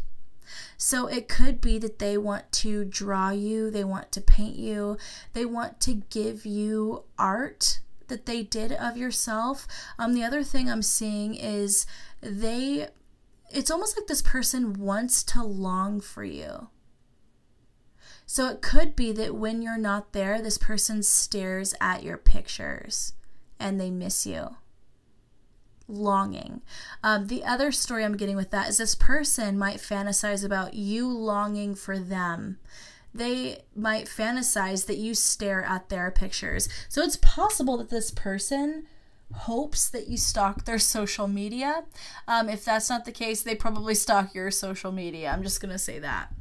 So it could be that they want to draw you, they want to paint you, they want to give you art that they did of yourself. The other thing I'm seeing is it's almost like this person wants to long for you. So it could be that when you're not there, this person stares at your pictures and they miss you. Longing. The other story I'm getting with that is this person might fantasize about you longing for them. They might fantasize that you stare at their pictures. So it's possible that this person hopes that you stalk their social media. If that's not the case, they probably stalk your social media. I'm just going to say that.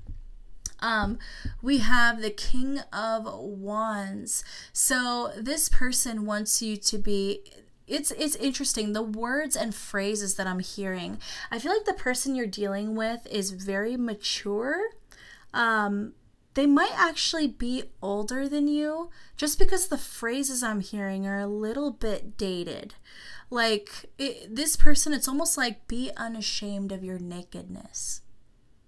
We have the King of Wands. So this person wants you to be... It's interesting, the words and phrases that I'm hearing. I feel like the person you're dealing with is very mature. They might actually be older than you, just because the phrases I'm hearing are a little bit dated. Like, this person, it's almost like be unashamed of your nakedness.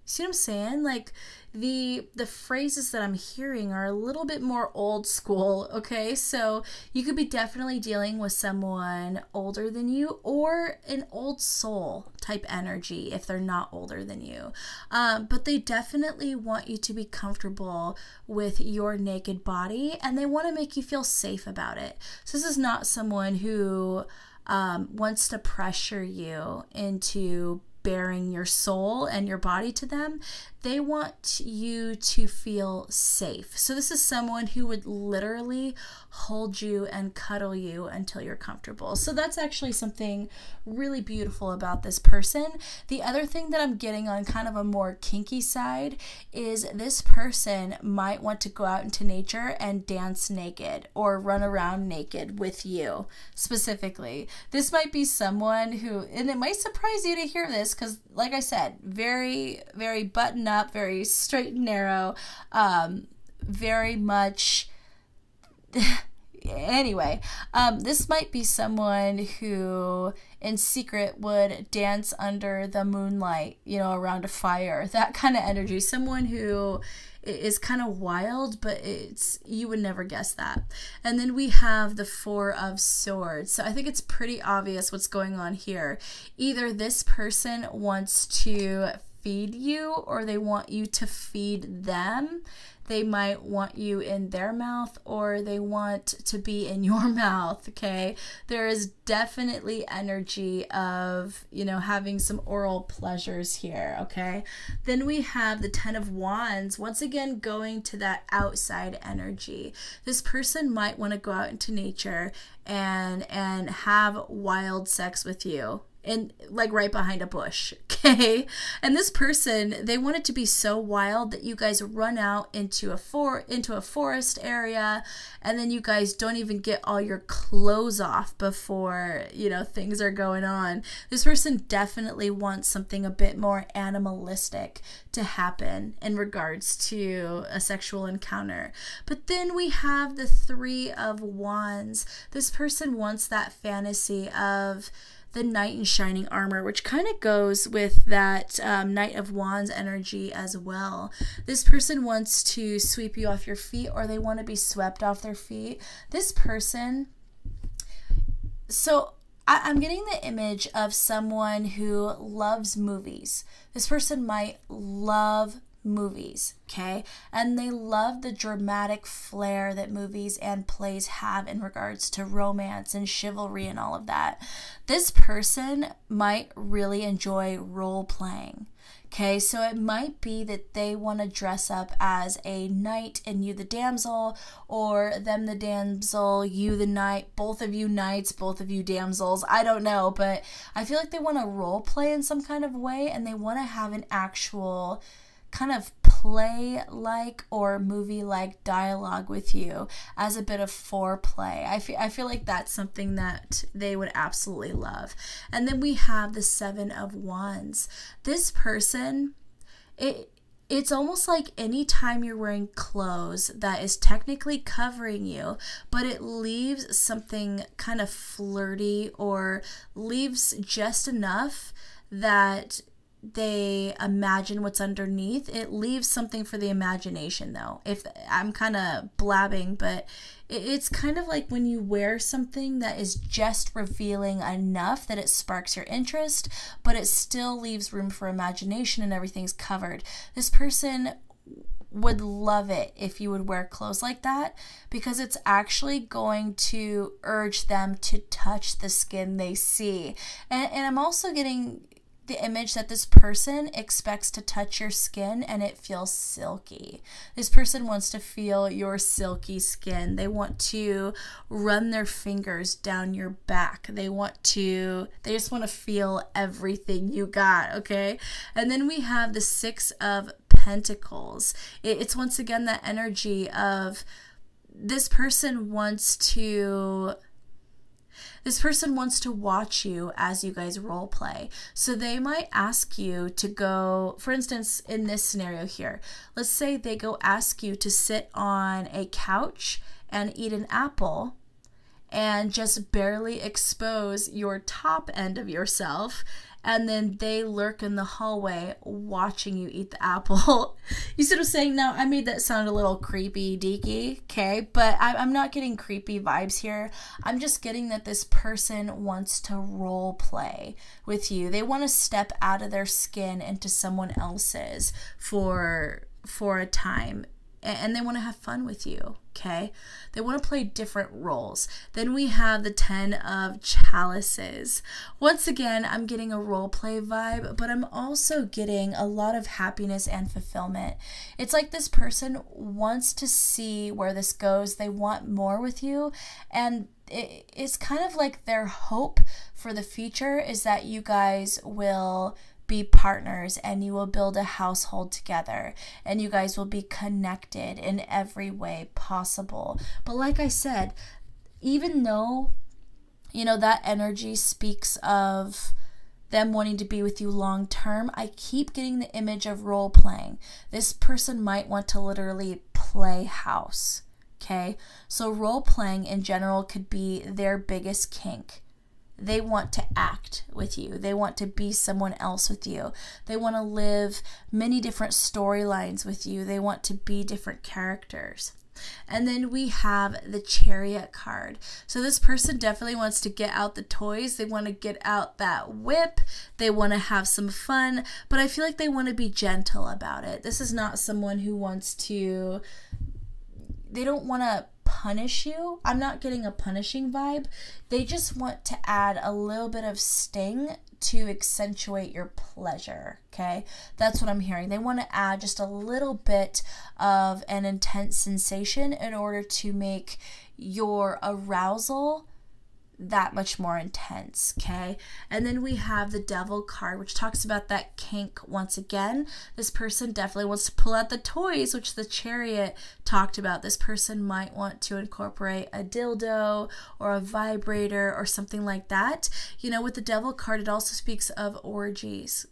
See what I'm saying? Like, the phrases that I'm hearing are a little bit more old school, okay? So you could be definitely dealing with someone older than you, or an old soul type energy if they're not older than you. But they definitely want you to be comfortable with your naked body, and they want to make you feel safe about it. So this is not someone who wants to pressure you into bearing your soul and your body to them. They want you to feel safe. So this is someone who would literally hold you and cuddle you until you're comfortable. So that's actually something really beautiful about this person. The other thing that I'm getting on kind of a more kinky side is this person might want to go out into nature and dance naked or run around naked with you specifically. This might be someone who, and it might surprise you to hear this because, like I said, very, very buttoned up, very straight and narrow, very much... Anyway, this might be someone who in secret would dance under the moonlight, you know, around a fire, that kind of energy. Someone who is kind of wild, but you would never guess that. And then we have the Four of Swords. So I think it's pretty obvious what's going on here. Either this person wants to feed you or they want you to feed them. They might want you in their mouth or they want to be in your mouth, okay? There is definitely energy of, you know, having some oral pleasures here, okay? Then we have the Ten of Wands, once again going to that outside energy. This person might want to go out into nature and have wild sex with you. in like right behind a bush, okay? And this person, they want it to be so wild that you guys run out into a forest area, and then you guys don't even get all your clothes off before, you know, things are going on. This person definitely wants something a bit more animalistic to happen in regards to a sexual encounter. But then we have the Three of Wands. This person wants that fantasy of the knight in shining armor, which kind of goes with that Knight of Wands energy as well. This person wants to sweep you off your feet, or they want to be swept off their feet. This person, so I'm getting the image of someone who loves movies. This person might love movies, okay? And they love the dramatic flair that movies and plays have in regards to romance and chivalry and all of that. This person might really enjoy role playing. Okay, so it might be that they want to dress up as a knight and you the damsel, or them the damsel, you the knight, both of you knights, both of you damsels. I don't know, but I feel like they want to role play in some kind of way, and they want to have an actual kind of play-like or movie-like dialogue with you as a bit of foreplay. I feel like that's something that they would absolutely love. And then we have the Seven of Wands. This person, it's almost like anytime you're wearing clothes that is technically covering you, but it leaves something kind of flirty or leaves just enough that they imagine what's underneath. It leaves something for the imagination, though. If I'm kind of blabbing, but it's kind of like when you wear something that is just revealing enough that it sparks your interest, but it still leaves room for imagination and everything's covered. This person would love it if you would wear clothes like that, because it's actually going to urge them to touch the skin they see. And I'm also getting the image that this person expects to touch your skin and it feels silky. This person wants to feel your silky skin. They want to run their fingers down your back. They just want to feel everything you got, okay? And then we have the Six of Pentacles. It's once again that energy of this person wants to watch you as you guys role play. So they might ask you to go, for instance, in this scenario here, let's say they go ask you to sit on a couch and eat an apple and just barely expose your top end of yourself, and then they lurk in the hallway watching you eat the apple. You see what I'm saying? Now, I made that sound a little creepy deaky, okay? But I'm not getting creepy vibes here. I'm just getting that this person wants to role play with you. They want to step out of their skin into someone else's for a time. And they want to have fun with you, okay? They want to play different roles. Then we have the Ten of Chalices. Once again, I'm getting a role play vibe, but I'm also getting a lot of happiness and fulfillment. It's like this person wants to see where this goes. They want more with you, and it's kind of like their hope for the future is that you guys will be partners and you will build a household together and you guys will be connected in every way possible. But like I said, even though, you know, that energy speaks of them wanting to be with you long term, I keep getting the image of role playing. This person might want to literally play house, okay? So role playing in general could be their biggest kink. They want to act with you. They want to be someone else with you. They want to live many different storylines with you. They want to be different characters. And then we have the Chariot card. So this person definitely wants to get out the toys. They want to get out that whip. They want to have some fun, but I feel like they want to be gentle about it. This is not someone who wants to, they don't want to punish you. I'm not getting a punishing vibe. They just want to add a little bit of sting to accentuate your pleasure, okay? That's what I'm hearing. They want to add just a little bit of an intense sensation in order to make your arousal that much more intense, okay? And then we have the Devil card, which talks about that kink once again. This person definitely wants to pull out the toys, which the Chariot talked about. This person might want to incorporate a dildo or a vibrator or something like that. You know, with the Devil card, it also speaks of orgies.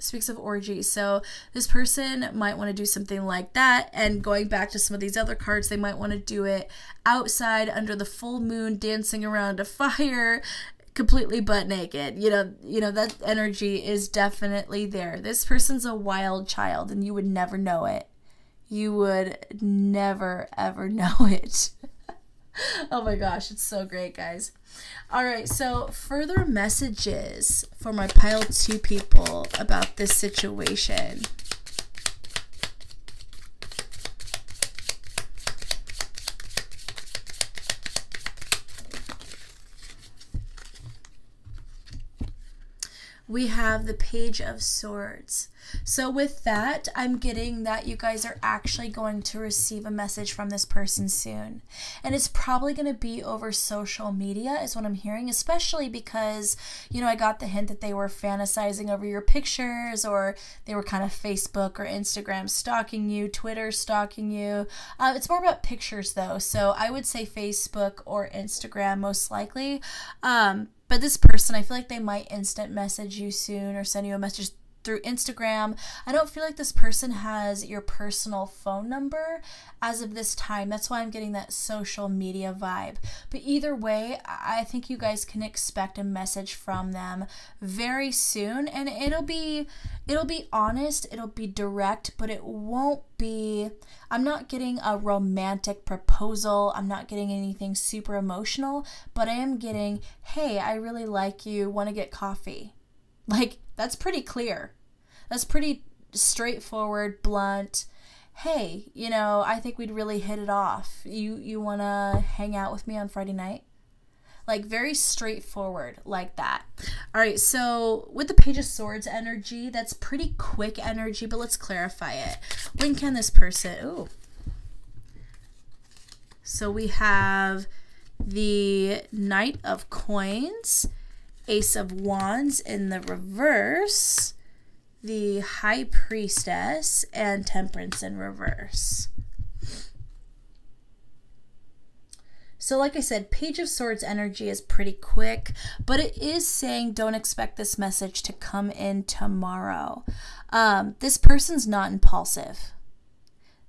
So this person might want to do something like that. And going back to some of these other cards, they might want to do it outside under the full moon, dancing around a fire, completely butt naked. You know that energy is definitely there. This person's a wild child, and you would never know it. You would never ever know it. Oh my gosh, it's so great, guys. All right, so further messages for my pile 2 people about this situation. We have the Page of Swords. So with that, I'm getting that you guys are actually going to receive a message from this person soon. And it's probably going to be over social media is what I'm hearing, especially because, you know, I got the hint that they were fantasizing over your pictures, or they were kind of Facebook or Instagram stalking you, Twitter stalking you. It's more about pictures though. So I would say Facebook or Instagram most likely. But this person, I feel like they might instant message you soon or send you a message through Instagram. I don't feel like this person has your personal phone number as of this time. That's why I'm getting that social media vibe. But either way, I think you guys can expect a message from them very soon, and it'll be honest, it'll be direct, but it won't be, I'm not getting a romantic proposal, I'm not getting anything super emotional, but I am getting, hey, I really like you, want to get coffee? Like, that's pretty clear. That's pretty straightforward, blunt. Hey, you know, I think we'd really hit it off. You want to hang out with me on Friday night? Like, very straightforward like that. All right, so with the Page of Swords energy, that's pretty quick energy, but let's clarify it. When can this person... Ooh. So we have the Knight of Coins, Ace of Wands in the reverse, the High Priestess, and Temperance in reverse. So like I said, Page of Swords energy is pretty quick, but it is saying don't expect this message to come in tomorrow. This person's not impulsive.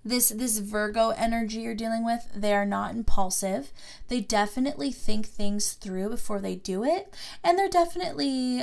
This Virgo energy you're dealing with, they are not impulsive. They definitely think things through before they do it. And they're definitely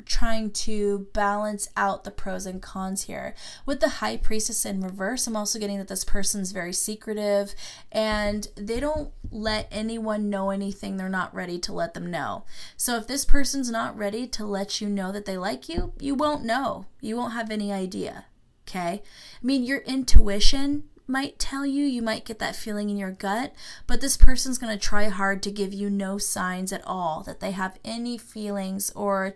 trying to balance out the pros and cons here. With the High Priestess in reverse, I'm also getting that this person's very secretive and they don't let anyone know anything they're not ready to let them know. So if this person's not ready to let you know that they like you, you won't know. You won't have any idea. Okay? I mean, your intuition might tell you, you might get that feeling in your gut, but this person's going to try hard to give you no signs at all that they have any feelings or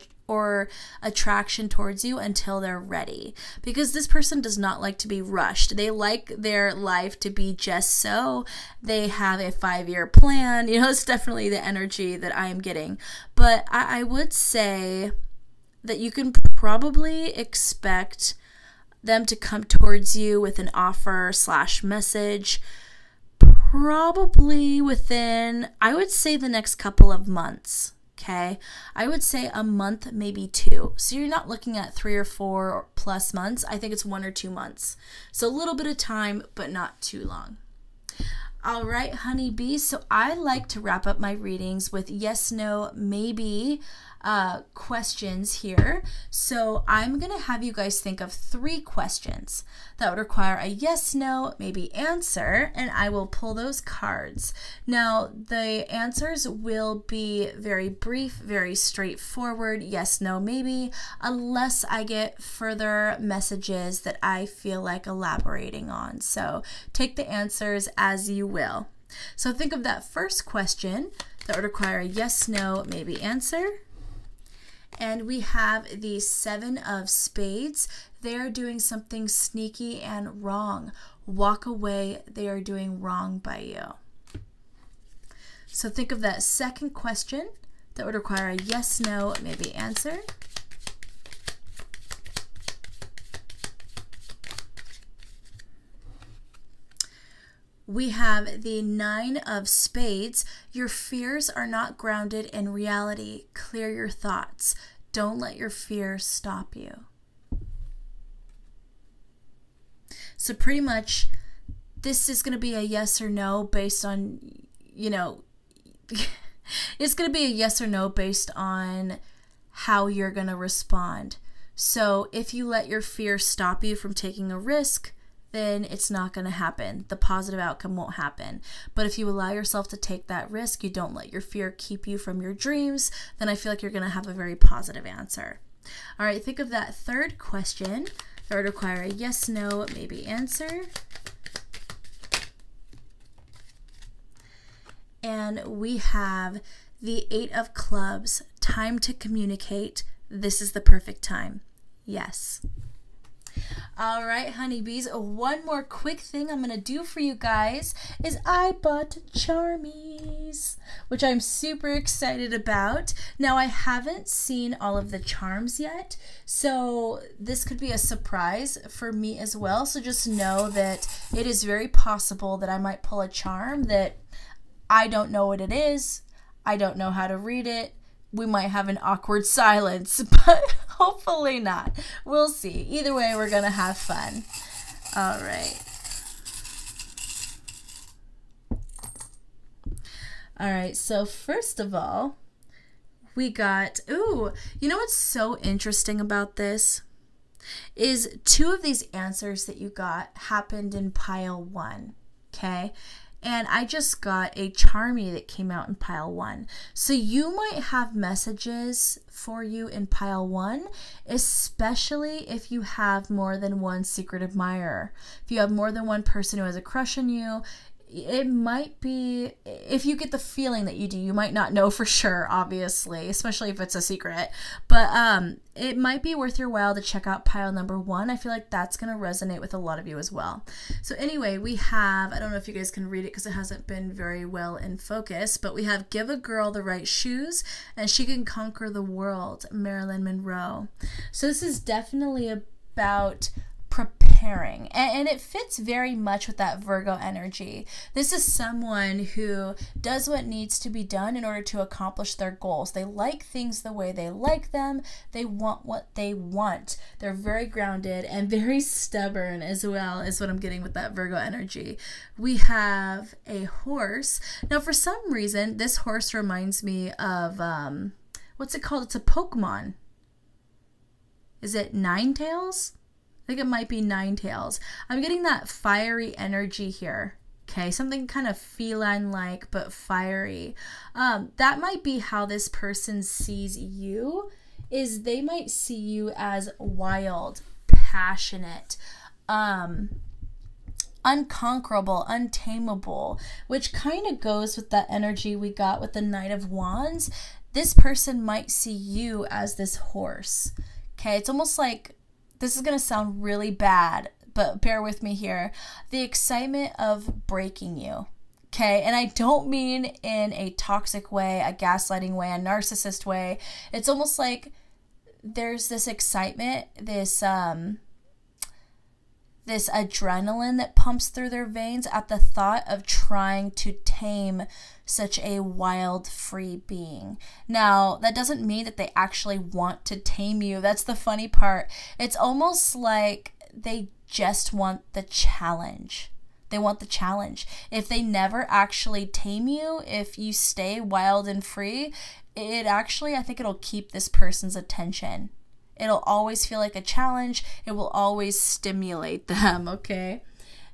attraction towards you until they're ready. Because this person does not like to be rushed. They like their life to be just so. They have a 5-year plan. You know, it's definitely the energy that I am getting. But I would say that you can probably expect them to come towards you with an offer / message probably within, I would say, the next couple of months. Okay, I would say a month, maybe 2. So you're not looking at 3 or 4 plus months. I think it's 1 or 2 months. So a little bit of time, but not too long. All right, honeybees. So I like to wrap up my readings with yes, no, maybe questions here. So I'm going to have you guys think of 3 questions that would require a yes, no, maybe answer, and I will pull those cards. Now, the answers will be very brief, very straightforward, yes, no, maybe, unless I get further messages that I feel like elaborating on. So take the answers as you will. So think of that first question that would require a yes, no, maybe answer. And we have the 7 of Spades. They are doing something sneaky and wrong. Walk away. They are doing wrong by you. So think of that second question that would require a yes, no, maybe answer. We have the 9 of Spades. Your fears are not grounded in reality. Clear your thoughts. Don't let your fears stop you. So pretty much this is going to be a yes or no based on, you know, it's going to be a yes or no based on how you're going to respond. So if you let your fear stop you from taking a risk, then it's not going to happen. The positive outcome won't happen. But if you allow yourself to take that risk, you don't let your fear keep you from your dreams, then I feel like you're going to have a very positive answer. All right, think of that third question that would require a yes, no, maybe answer. And we have the 8 of Clubs, time to communicate. This is the perfect time. Yes. All right, honeybees, one more quick thing I'm going to do for you guys is I bought Charmies, which I'm super excited about. Now, I haven't seen all of the charms yet, so this could be a surprise for me as well. So just know that it is very possible that I might pull a charm that I don't know what it is. I don't know how to read it. We might have an awkward silence, but hopefully not. We'll see. Either way, we're going to have fun. All right. All right, so first of all, we got, ooh, you know what's so interesting about this? Is 2 of these answers that you got happened in pile 1, okay? And I just got a Charmy that came out in pile 1. So you might have messages for you in pile 1, especially if you have more than one secret admirer. If you have more than one person who has a crush on you, it might be, if you get the feeling that you do, you might not know for sure, obviously, especially if it's a secret, but it might be worth your while to check out pile number 1. I feel like that's going to resonate with a lot of you as well. So anyway, we have, I don't know if you guys can read it because it hasn't been very well in focus, but we have Give a Girl the Right Shoes and She Can Conquer the World, Marilyn Monroe. So this is definitely about preparing, and it fits very much with that Virgo energy. This is someone who does what needs to be done in order to accomplish their goals. They like things the way they like them. They want what they want. They're very grounded and very stubborn as well, is what I'm getting with that Virgo energy. We have a horse. Now, for some reason, this horse reminds me of, what's it called? It's a Pokemon. Is it Ninetales? I think it might be Ninetales. I'm getting that fiery energy here. Okay, something kind of feline-like, but fiery. That might be how this person sees you, is they might see you as wild, passionate, unconquerable, untamable, which kind of goes with that energy we got with the Knight of Wands. This person might see you as this horse. Okay, it's almost like, this is going to sound really bad, but bear with me here. The excitement of breaking you. Okay, and I don't mean in a toxic way, a gaslighting way, a narcissist way. It's almost like there's this excitement, this adrenaline that pumps through their veins at the thought of trying to tame such a wild, free being. Now, that doesn't mean that they actually want to tame you. That's the funny part. It's almost like they just want the challenge. They want the challenge. If they never actually tame you, if you stay wild and free, it actually, I think it'll keep this person's attention. It'll always feel like a challenge. It will always stimulate them, okay?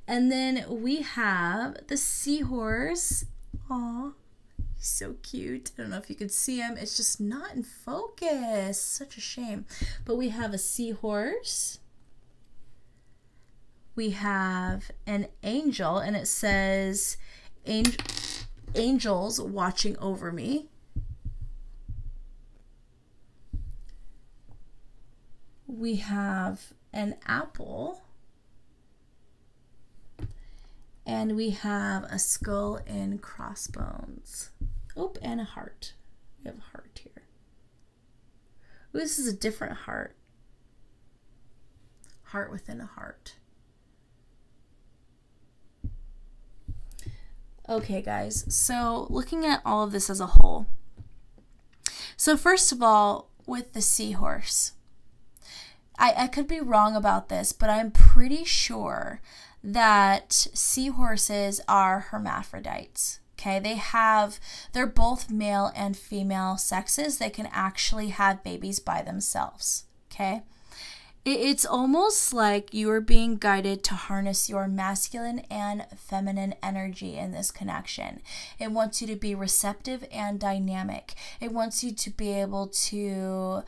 And then we have the seahorse. Aw, he's so cute. I don't know if you could see him. It's just not in focus. Such a shame. But we have a seahorse. We have an angel, and it says, angels watching over me. We have an apple, and we have a skull and crossbones. Oh, and a heart. We have a heart Ooh, this is a different heart. Heart within a heart. Okay, guys, so looking at all of this as a whole. So first of all, with the seahorse, I could be wrong about this, but I'm pretty sure that seahorses are hermaphrodites. Okay, they're both male and female sexes. They can actually have babies by themselves. Okay. It's almost like you are being guided to harness your masculine and feminine energy in this connection. It wants you to be receptive and dynamic. It wants you to be able to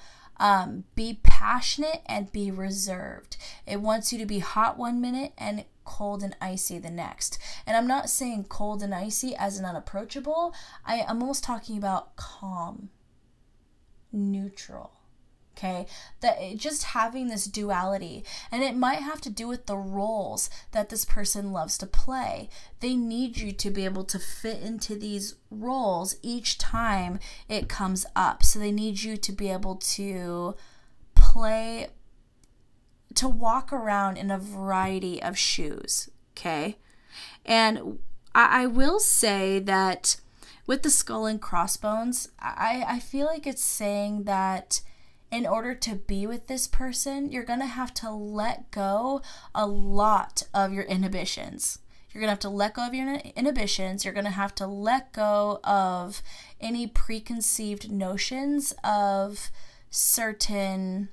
be passionate and be reserved. It wants you to be hot one minute and cold and icy the next. And I'm not saying cold and icy as in unapproachable. I'm almost talking about calm, neutral. Okay, that just having this duality, and it might have to do with the roles that this person loves to play. They need you to be able to fit into these roles each time it comes up. So they need you to be able to walk around in a variety of shoes. Okay, and I will say that with the skull and crossbones, I feel like it's saying that in order to be with this person, you're going to have to let go a lot of your inhibitions. You're going to have to let go of your inhibitions. You're going to have to let go of any preconceived notions of certain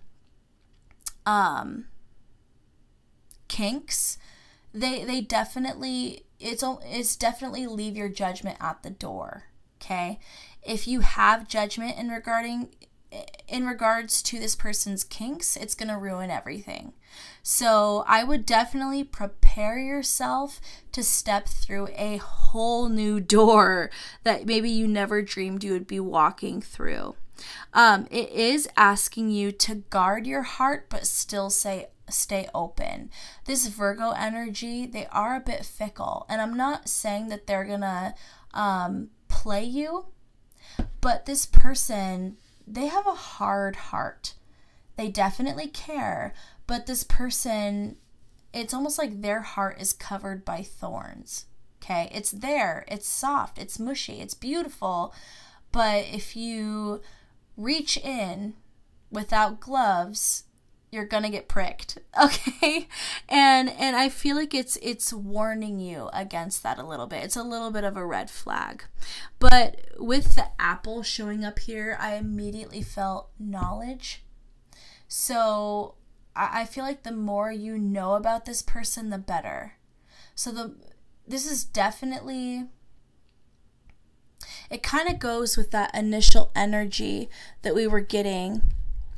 kinks. They definitely, it's definitely leave your judgment at the door. Okay? If you have judgment in regards to this person's kinks, it's going to ruin everything. So I would definitely prepare yourself to step through a whole new door that maybe you never dreamed you would be walking through. It is asking you to guard your heart, but still stay open. This Virgo energy, they are a bit fickle, and I'm not saying that they're going to play you, but this person, they have a hard heart. They definitely care, but this person, it's almost like their heart is covered by thorns. Okay, it's there, it's soft, it's mushy, it's beautiful, but if you reach in without gloves, you're gonna get pricked. Okay, and I feel like it's warning you against that a little bit. It's a little bit of a red flag. But with the apple showing up here, I immediately felt knowledge. So I feel like the more you know about this person, the better. So this is definitely, it kind of goes with that initial energy that we were getting.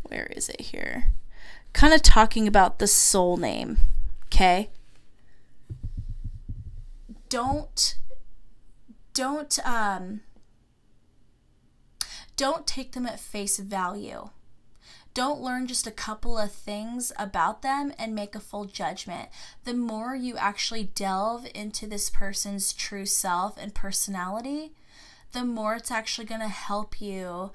Where is it here? Kind of talking about the soul name. Okay? Don't take them at face value. Don't learn just a couple of things about them and make a full judgment. The more you actually delve into this person's true self and personality, the more it's actually going to help you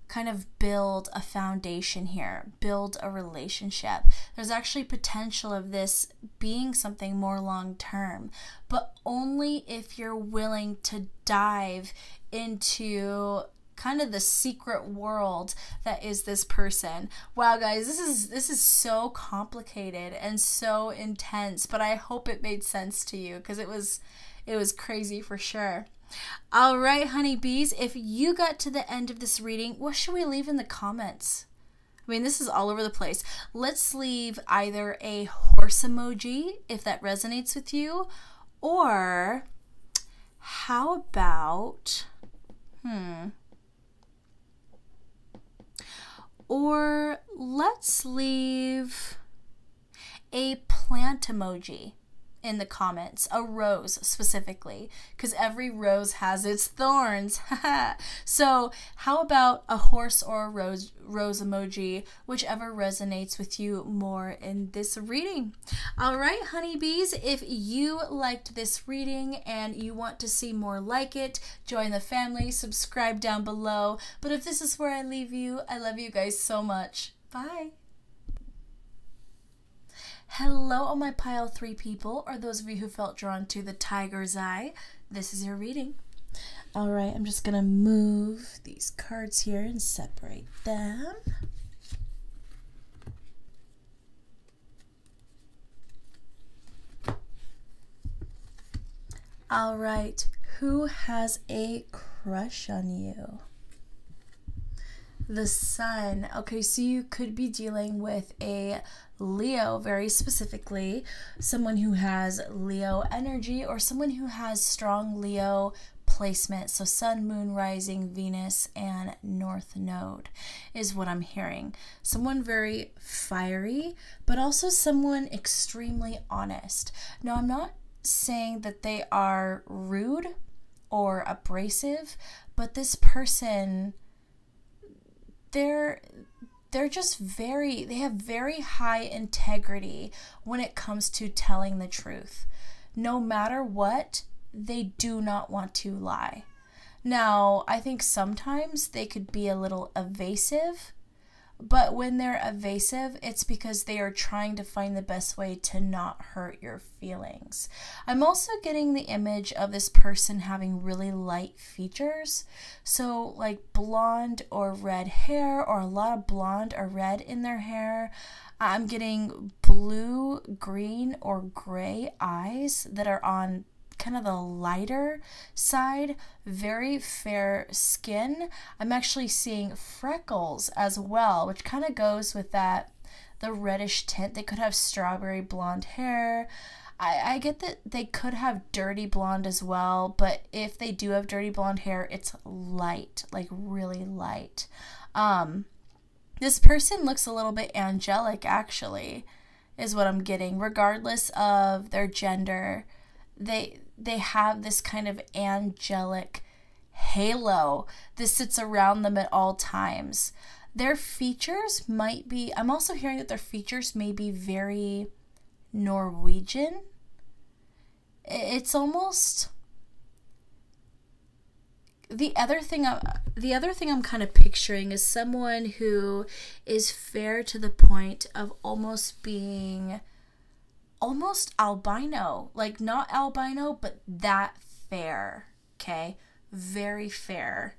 kind of build a foundation here, build a relationship. There's actually potential of this being something more long-term, but only if you're willing to dive into kind of the secret world that is this person. Wow, guys, this is so complicated and so intense, but I hope it made sense to you, because it was crazy for sure. All right, honeybees, if you got to the end of this reading, what should we leave in the comments? I mean, this is all over the place. Let's leave either a horse emoji if that resonates with you, or how about or let's leave a plant emoji. in the comments, a rose specifically, because every rose has its thorns. So how about a horse or a rose emoji, whichever resonates with you more in this reading. All right, honeybees, if you liked this reading and you want to see more like it, join the family, subscribe down below. But if this is where I leave you, I love you guys so much. Bye. Hello, all my pile 3 people, or those of you who felt drawn to the tiger's eye. This is your reading. All right, I'm just gonna move these cards here and separate them. All right, who has a crush on you? The Sun. Okay, so you could be dealing with a Leo, very specifically, someone who has Leo energy or someone who has strong Leo placement. So Sun, Moon, Rising, Venus, and North Node is what I'm hearing. Someone very fiery, but also someone extremely honest. Now, I'm not saying that they are rude or abrasive, but this person, they're just they have very high integrity when it comes to telling the truth. No matter what, they do not want to lie. Now, I think sometimes they could be a little evasive, but when they're evasive, it's because they are trying to find the best way to not hurt your feelings. I'm also getting the image of this person having really light features. So like blonde or red hair, or a lot of blonde or red in their hair. I'm getting blue, green, or gray eyes that are on kind of the lighter side, very fair skin. I'm actually seeing freckles as well, which kind of goes with that, the reddish tint. They could have strawberry blonde hair. I get that they could have dirty blonde as well, but if they do have dirty blonde hair, it's light, like really light. This person looks a little bit angelic, actually, is what I'm getting. Regardless of their gender, they have this kind of angelic halo that sits around them at all times. Their features might be, I'm also hearing that their features may be very Norwegian. It's almost, the other thing I'm kind of picturing is someone who is fair to the point of almost being almost albino, like not albino, but that fair, okay? Very fair.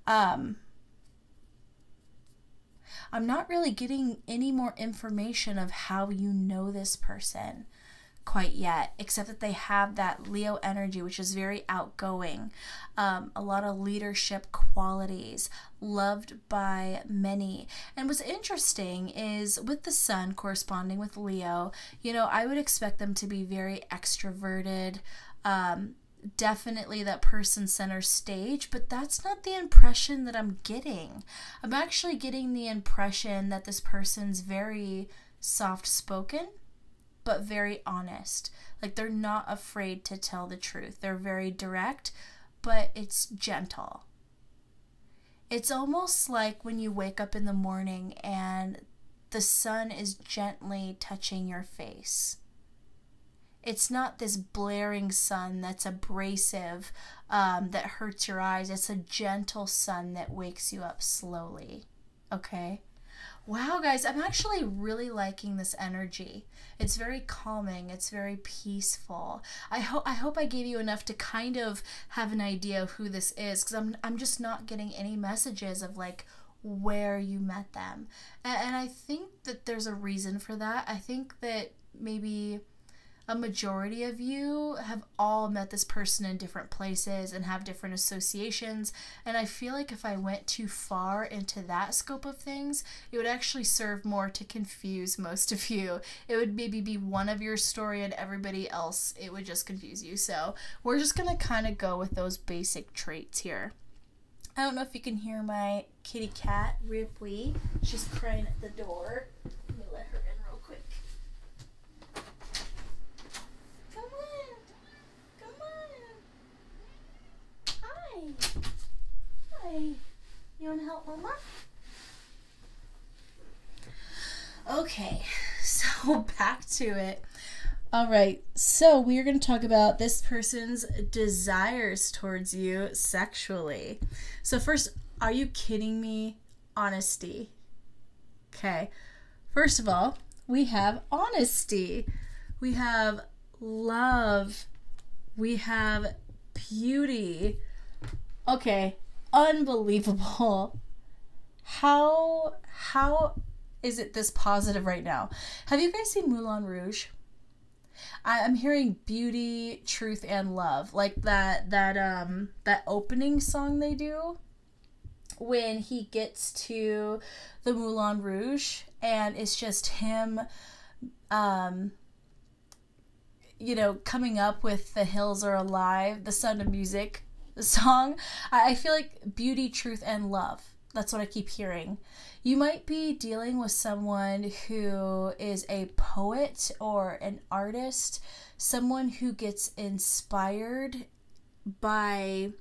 I'm not really getting any more information of how you know this person quite yet, except that they have that Leo energy, which is very outgoing, a lot of leadership qualities, loved by many. And what's interesting is with the Sun corresponding with Leo, you know, I would expect them to be very extroverted, definitely that person center stage, but that's not the impression that I'm getting. I'm actually getting the impression that this person's very soft-spoken, but very honest. Like, they're not afraid to tell the truth. They're very direct, but it's gentle. It's almost like when you wake up in the morning and the sun is gently touching your face. It's not this blaring sun that's abrasive, that hurts your eyes. It's a gentle sun that wakes you up slowly, okay? Wow, guys, I'm actually really liking this energy. It's very calming. It's very peaceful. I hope I gave you enough to kind of have an idea of who this is, because I'm just not getting any messages of like where you met them. And I think that there's a reason for that. I think that maybe a majority of you have all met this person in different places and have different associations, and I feel like if I went too far into that scope of things, it would actually serve more to confuse most of you. It would maybe be one of your story and everybody else, it would just confuse you. So we're just gonna kind of go with those basic traits here. I don't know if you can hear my kitty cat, Ripley. She's crying at the door. Let me let her in real quick. Come Hi. You want to help Mama? Okay, so back to it. All right, so we are going to talk about this person's desires towards you sexually. So first, are you kidding me? Honesty. Okay, first of all, we have honesty. We have love. We have beauty. Okay, unbelievable. How is it this positive right now? Have you guys seen Moulin Rouge? I'm hearing beauty, truth, and love. Like that opening song they do when he gets to the Moulin Rouge, and it's just him coming up with The Hills Are Alive, The Sound of Music, the song. I feel like beauty, truth, and love. That's what I keep hearing. You might be dealing with someone who is a poet or an artist, someone who gets inspired by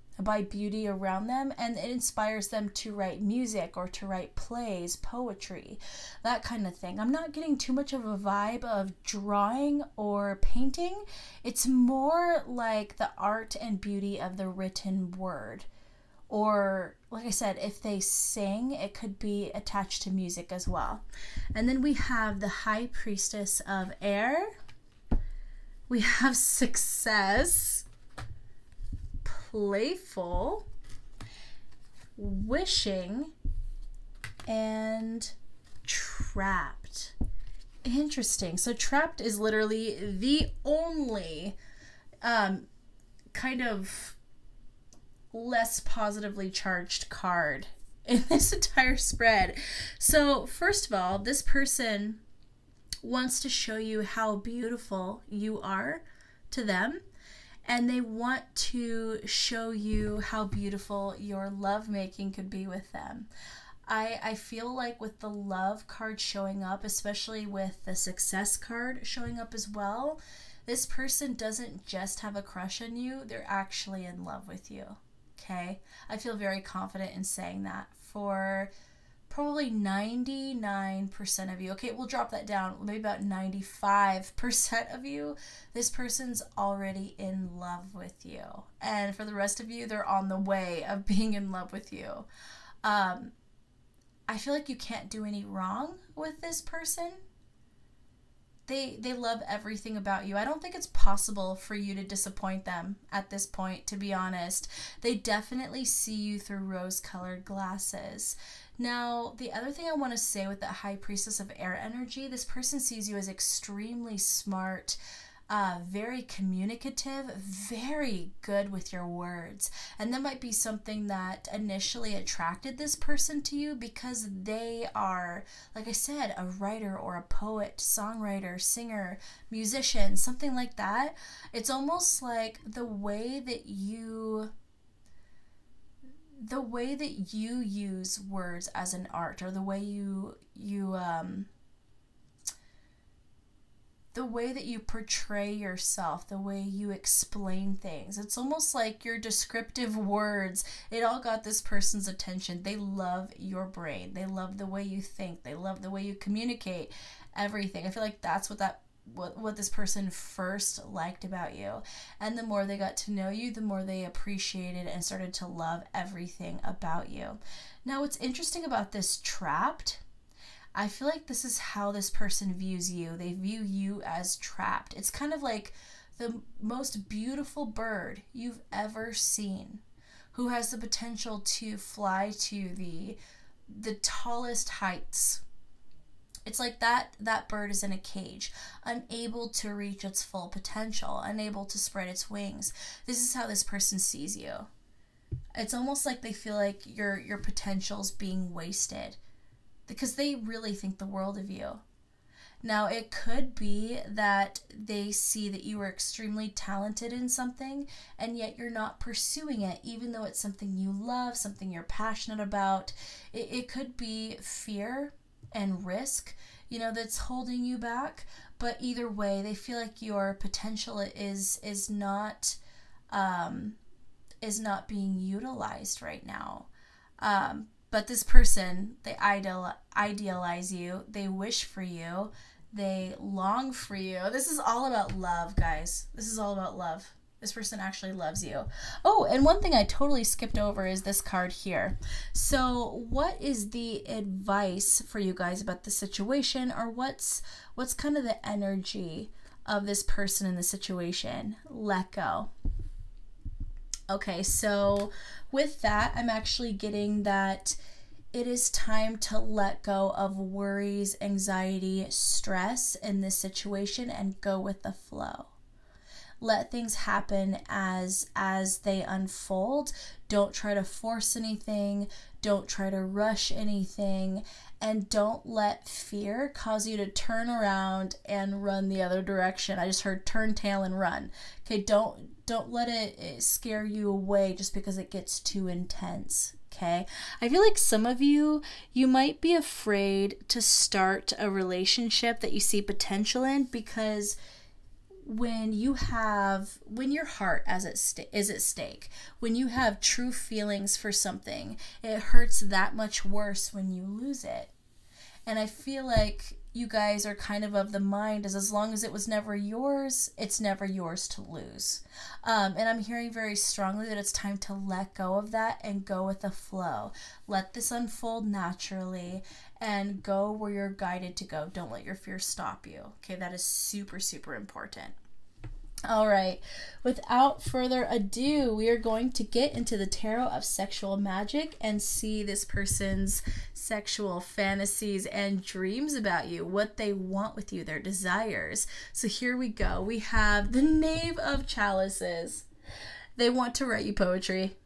beauty around them, and it inspires them to write music or to write plays, poetry, that kind of thing. I'm not getting too much of a vibe of drawing or painting. It's more like the art and beauty of the written word. Or, like I said, if they sing, it could be attached to music as well. And then we have the High Priestess of Air. We have success, playful, wishing, and trapped. Interesting. So trapped is literally the only kind of less positively charged card in this entire spread. So first of all, this person wants to show you how beautiful you are to them, and they want to show you how beautiful your lovemaking could be with them. I feel like with the love card showing up, especially with the success card showing up as well, this person doesn't just have a crush on you, they're actually in love with you. Okay, I feel very confident in saying that for probably 99% of you. Okay, we'll drop that down. Maybe about 95% of you, this person's already in love with you. And for the rest of you, they're on the way of being in love with you. I feel like you can't do any wrong with this person. They love everything about you. I don't think it's possible for you to disappoint them at this point, to be honest. They definitely see you through rose-colored glasses. Now, the other thing I want to say with that High Priestess of Air energy, this person sees you as extremely smart, very communicative, very good with your words. And that might be something that initially attracted this person to you because they are, like I said, a writer or a poet, songwriter, singer, musician, something like that. It's almost like the way that you use words as an art, or the way the way that you portray yourself, the way you explain things. It's almost like your descriptive words, it all got this person's attention. They love your brain. They love the way you think. They love the way you communicate, everything. I feel like that's what this person first liked about you. And the more they got to know you, the more they appreciated and started to love everything about you. Now, what's interesting about this trapped, I feel like this is how this person views you. They view you as trapped. It's kind of like the most beautiful bird you've ever seen, who has the potential to fly to the tallest heights. It's like that bird is in a cage, unable to reach its full potential, unable to spread its wings. This is how this person sees you. It's almost like they feel like your potential's being wasted, because they really think the world of you. Now, it could be that they see that you are extremely talented in something, and yet you're not pursuing it, even though it's something you love, something you're passionate about. It could be fear and risk, that's holding you back. But either way, they feel like your potential is not being utilized right now. But this person, they idealize you, they wish for you, they long for you. This is all about love, guys. This is all about love. This person actually loves you. Oh, and one thing I totally skipped over is this card here. So what is the advice for you guys about the situation, or what's kind of the energy of this person in the situation? Let go. Okay, so with that, I'm actually getting that it is time to let go of worries, anxiety, stress in this situation and go with the flow. Let things happen as they unfold. Don't try to force anything. Don't try to rush anything. And don't let fear cause you to turn around and run the other direction. I just heard turn tail and run. Okay, don't let it scare you away just because it gets too intense. Okay, I feel like some of you might be afraid to start a relationship that you see potential in, because when your heart is at stake, when you have true feelings for something, it hurts that much worse when you lose it. And I feel like you guys are kind of the mind as long as it was never yours, it's never yours to lose. And I'm hearing very strongly that it's time to let go of that and go with the flow. Let this unfold naturally and go where you're guided to go. Don't let your fear stop you. Okay, that is super, super important. All right, without further ado, we are going to get into the Tarot of Sexual Magic and see this person's sexual fantasies and dreams about you, what they want with you, their desires. So here we go. We have the Knave of Chalices. They want to write you poetry.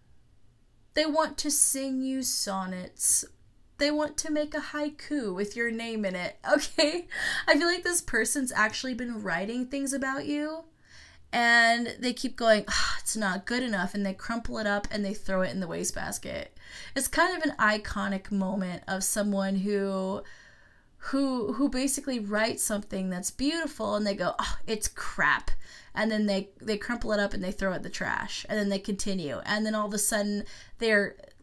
They want to sing you sonnets. They want to make a haiku with your name in it, okay? I feel like this person's actually been writing things about you, and they keep going, oh, it's not good enough, and they crumple it up and they throw it in the wastebasket. It's kind of an iconic moment of someone who basically writes something that's beautiful and they go, oh, it's crap. And then they crumple it up and they throw it in the trash. And then they continue. And then all of a sudden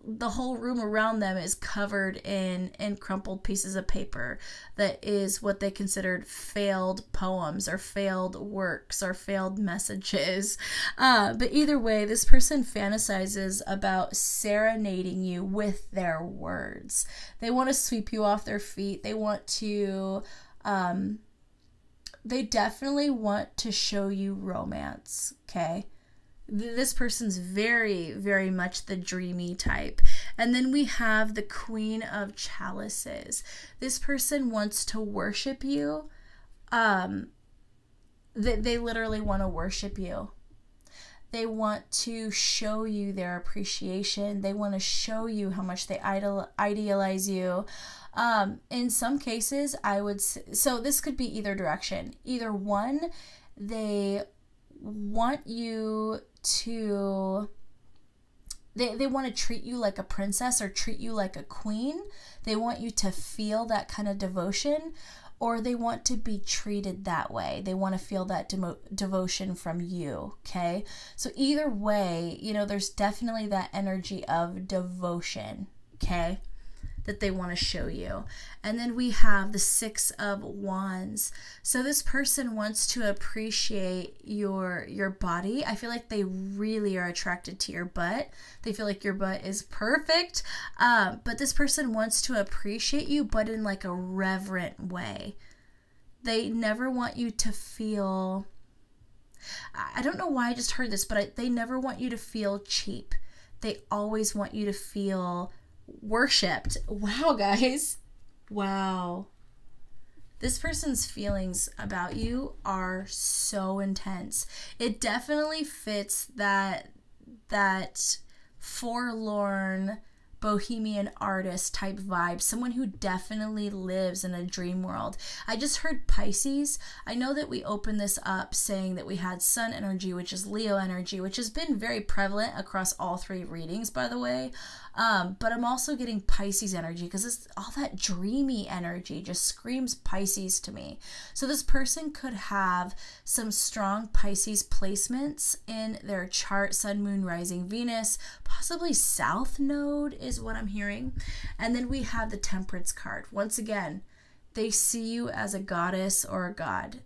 the whole room around them is covered in crumpled pieces of paper that is what they considered failed poems or failed works or failed messages. But either way, this person fantasizes about serenading you with their words. They want to sweep you off their feet. They want to, they definitely want to show you romance, okay? This person's very, very much the dreamy type. And then we have the Queen of Chalices. This person wants to worship you. They literally want to worship you. They want to show you their appreciation. They want to show you how much they idealize you. In some cases, I would say, so this could be either direction. Either one, they want you to, they want to treat you like a princess or treat you like a queen. They want you to feel that kind of devotion, or they want to be treated that way. They want to feel that devotion from you, okay? So either way, you know, there's definitely that energy of devotion, okay, that they want to show you. And then we have the Six of Wands. So this person wants to appreciate your body. I feel like they really are attracted to your butt. They feel like your butt is perfect. But this person wants to appreciate you, but in like a reverent way. They never want you to feel, I don't know why I just heard this, but they never want you to feel cheap. They always want you to feel worshipped. Wow, guys. Wow. This person's feelings about you are so intense. It definitely fits that forlorn bohemian artist type vibe. Someone who definitely lives in a dream world. I just heard Pisces. I know that we opened this up saying that we had Sun energy, which is Leo energy, which has been very prevalent across all three readings, by the way. But I'm also getting Pisces energy because it's all that dreamy energy just screams Pisces to me. So this person could have some strong Pisces placements in their chart, Sun, Moon, Rising, Venus, possibly South Node is what I'm hearing. And then we have the Temperance card. Once again, they see you as a goddess or a god.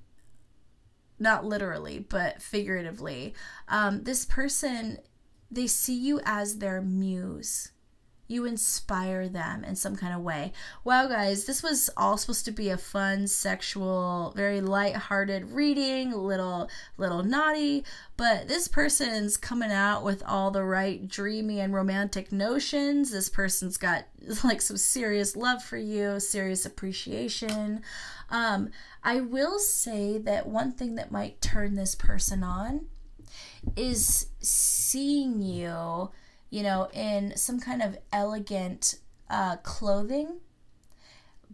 Not literally, but figuratively. This person, they see you as their muse. You inspire them in some kind of way. Wow, guys, this was all supposed to be a fun, sexual, very lighthearted reading, little naughty, but this person's coming out with all the right dreamy and romantic notions. This person's got like some serious love for you, serious appreciation. I will say that one thing that might turn this person on is seeing you, you know, in some kind of elegant clothing.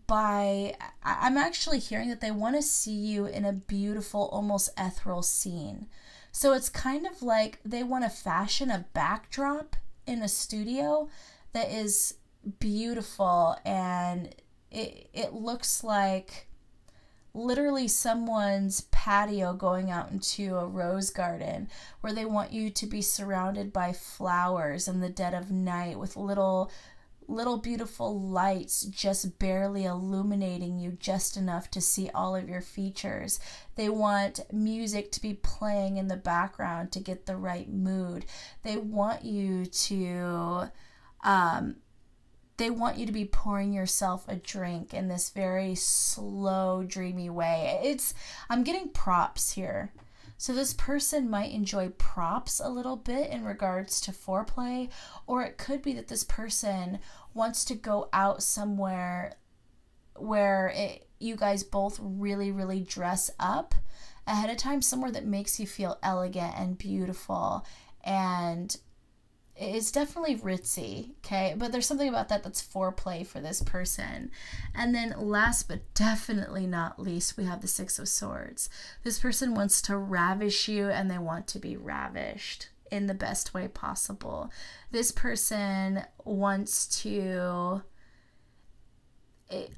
I'm actually hearing that they want to see you in a beautiful, almost ethereal scene. So it's kind of like they want to fashion a backdrop in a studio that is beautiful, and it looks like literally someone's patio going out into a rose garden, where they want you to be surrounded by flowers in the dead of night with little beautiful lights just barely illuminating you just enough to see all of your features. They want music to be playing in the background to get the right mood. They want you to be pouring yourself a drink in this very slow, dreamy way. I'm getting props here. So this person might enjoy props a little bit in regards to foreplay, or it could be that this person wants to go out somewhere where you guys both really, really dress up ahead of time, somewhere that makes you feel elegant and beautiful, and it's definitely ritzy, okay? But there's something about that that's foreplay for this person. And then last but definitely not least, we have the Six of Swords. This person wants to ravish you, and they want to be ravished in the best way possible. This person wants to...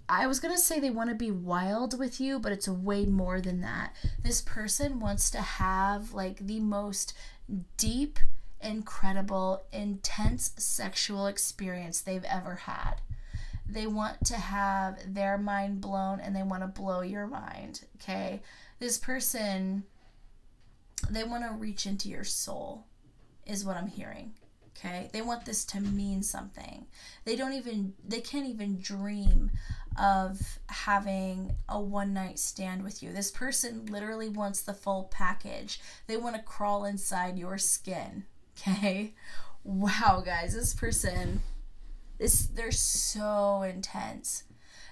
I was going to say they want to be wild with you, but it's way more than that. This person wants to have like the most deep, incredible, intense sexual experience they've ever had. They want to have their mind blown, and they want to blow your mind, okay? This person, they want to reach into your soul, is what I'm hearing, okay? They want this to mean something. They can't even dream of having a one-night stand with you. This person literally wants the full package. They want to crawl inside your skin. Okay, wow, guys, this person, they're so intense.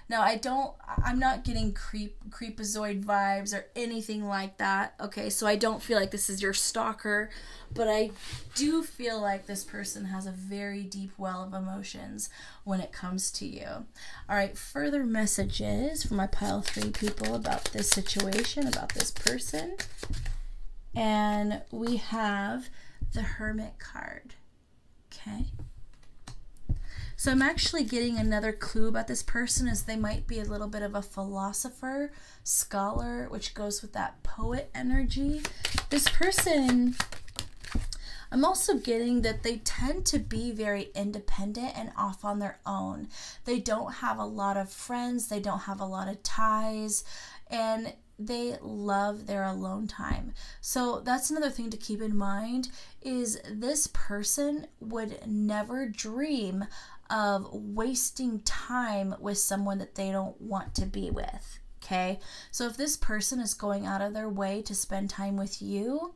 Now, I'm not getting creepazoid vibes or anything like that, okay? So I don't feel like this is your stalker, but I do feel like this person has a very deep well of emotions when it comes to you. All right, further messages from my pile 3 people about this situation, about this person. And we have the Hermit card, okay? So I'm actually getting another clue about this person, as they might be a little bit of a philosopher, scholar, which goes with that poet energy. This person, I'm also getting that they tend to be very independent and off on their own. They don't have a lot of friends, they don't have a lot of ties, and they love their alone time. So that's another thing to keep in mind, is this person would never dream of wasting time with someone that they don't want to be with, okay? So if this person is going out of their way to spend time with you,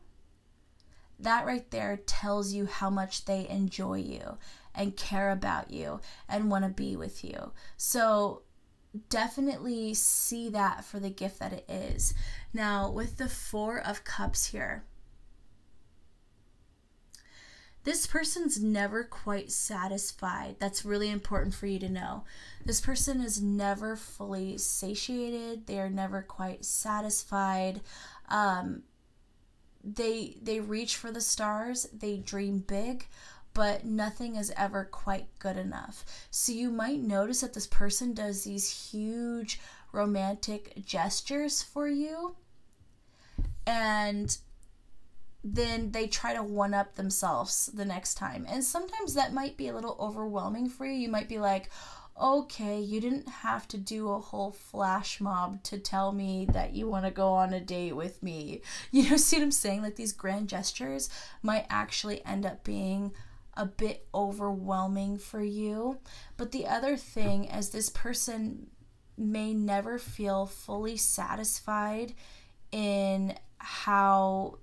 that right there tells you how much they enjoy you and care about you and want to be with you. So definitely see that for the gift that it is. Now, with the 4 of Cups here, this person's never quite satisfied. That's really important for you to know. This person is never fully satiated. They are never quite satisfied. They reach for the stars. They dream big, but nothing is ever quite good enough. So you might notice that this person does these huge romantic gestures for you, and then they try to one-up themselves the next time. And sometimes that might be a little overwhelming for you. You might be like, okay, you didn't have to do a whole flash mob to tell me that you want to go on a date with me. You know, see what I'm saying? Like, these grand gestures might actually end up being a bit overwhelming for you. But the other thing is, this person may never feel fully satisfied in how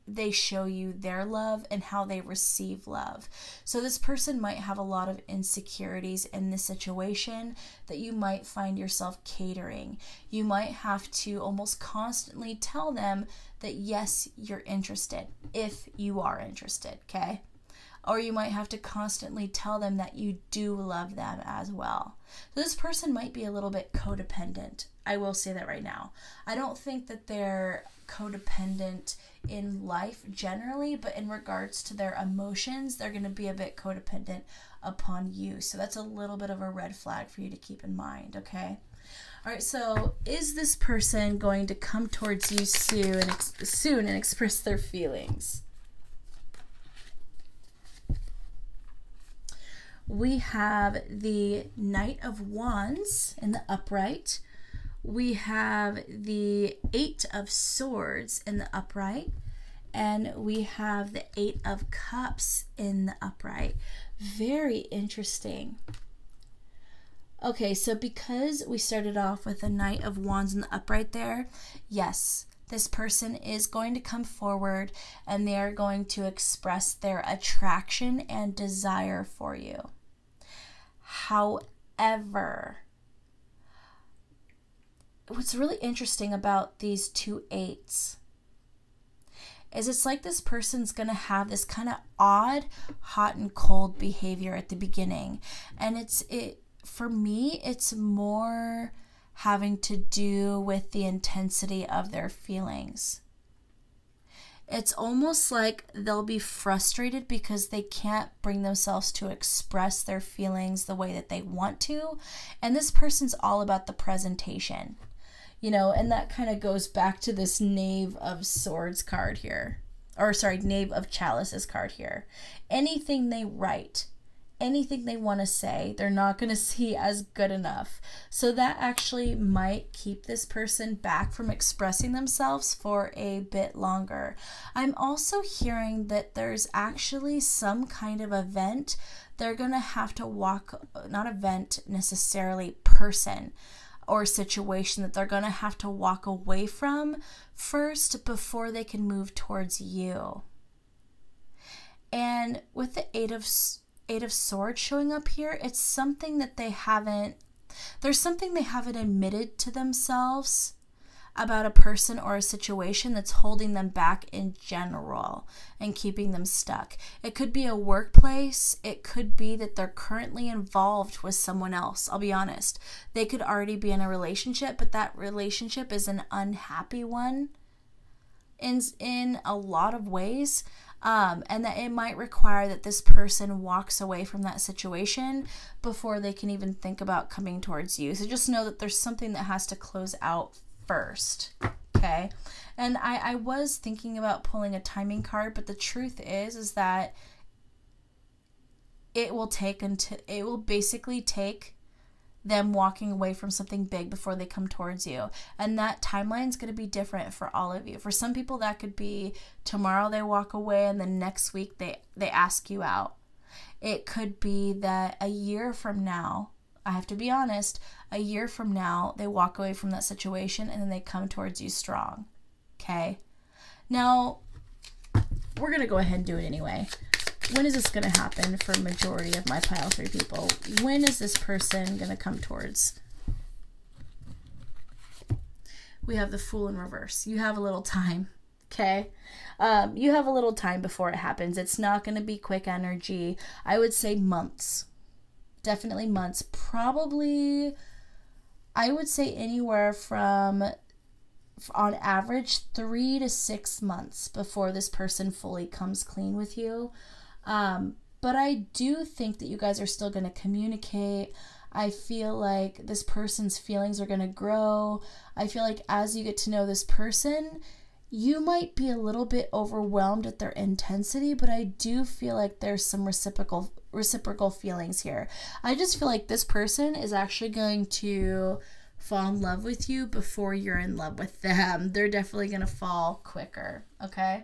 they show you their love and how they receive love. So this person might have a lot of insecurities in this situation that you might find yourself catering. You might have to almost constantly tell them that yes, you're interested, if you are interested, okay? Or you might have to constantly tell them that you do love them as well. So this person might be a little bit codependent. I will say that right now. I don't think that they're codependent in life generally, but in regards to their emotions, they're going to be a bit codependent upon you. So that's a little bit of a red flag for you to keep in mind, okay? All right, so is this person going to come towards you soon and express their feelings? We have the Knight of Wands in the upright. We have the Eight of Swords in the upright. And we have the Eight of Cups in the upright. Very interesting. Okay, so because we started off with the Knight of Wands in the upright there, yes, this person is going to come forward and they are going to express their attraction and desire for you. However, what's really interesting about these two eights is it's like this person's going to have this kind of odd hot and cold behavior at the beginning. And for me, it's more having to do with the intensity of their feelings. It's almost like they'll be frustrated because they can't bring themselves to express their feelings the way that they want to. And this person's all about the presentation, you know, and that kind of goes back to this Knave of Swords card here. Or sorry, Knave of Chalices card here. Anything they write, anything they want to say, they're not going to see as good enough. So that actually might keep this person back from expressing themselves for a bit longer. I'm also hearing that there's actually some kind of event they're going to have to walk, not event necessarily, person or situation that they're going to have to walk away from first before they can move towards you. And with the Eight of Swords showing up here, it's something that there's something they haven't admitted to themselves about a person or a situation that's holding them back in general and keeping them stuck. It could be a workplace. It could be that they're currently involved with someone else. I'll be honest. They could already be in a relationship, but that relationship is an unhappy one in a lot of ways. And that it might require that this person walks away from that situation before they can even think about coming towards you. So just know that there's something that has to close out first, okay? And I was thinking about pulling a timing card, but the truth is that it will basically take them walking away from something big before they come towards you. And that timeline is going to be different for all of you. For some people, that could be tomorrow they walk away and then next week they ask you out. It could be that a year from now, I have to be honest, a year from now, they walk away from that situation and then they come towards you strong. Okay? Now, we're going to go ahead and do it anyway. When is this going to happen for majority of my pile 3 people? When is this person going to come towards? We have the Fool in reverse. You have a little time, okay? You have a little time before it happens. It's not going to be quick energy. I would say months. Definitely months. Probably, I would say anywhere from, on average, 3 to 6 months before this person fully comes clean with you. But I do think that you guys are still going to communicate. I feel like this person's feelings are going to grow. I feel like as you get to know this person, you might be a little bit overwhelmed at their intensity, but I do feel like there's some reciprocal feelings here. I just feel like this person is actually going to fall in love with you before you're in love with them. They're definitely going to fall quicker, okay?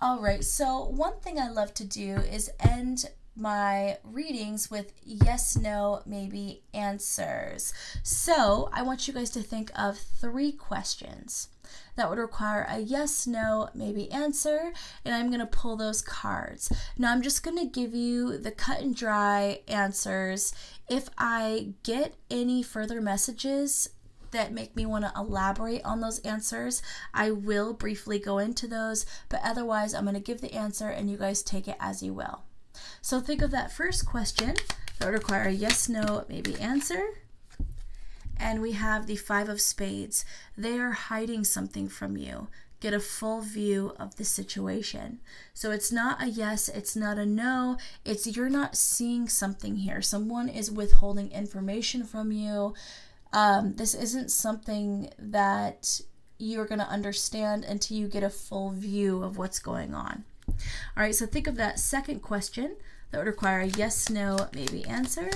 All right, so one thing I love to do is end my readings with yes, no, maybe answers. So I want you guys to think of 3 questions that would require a yes, no, maybe answer, and I'm going to pull those cards. Now I'm just going to give you the cut and dry answers. If I get any further messages that make me want to elaborate on those answers, I will briefly go into those, but otherwise I'm going to give the answer and you guys take it as you will. So think of that first question that would require a yes, no, maybe answer. And we have the 5 of spades. They are hiding something from you. Get a full view of the situation. So it's not a yes, it's not a no, it's you're not seeing something here. Someone is withholding information from you. This isn't something that you're going to understand until you get a full view of what's going on. All right, so think of that second question that would require a yes, no, maybe answer.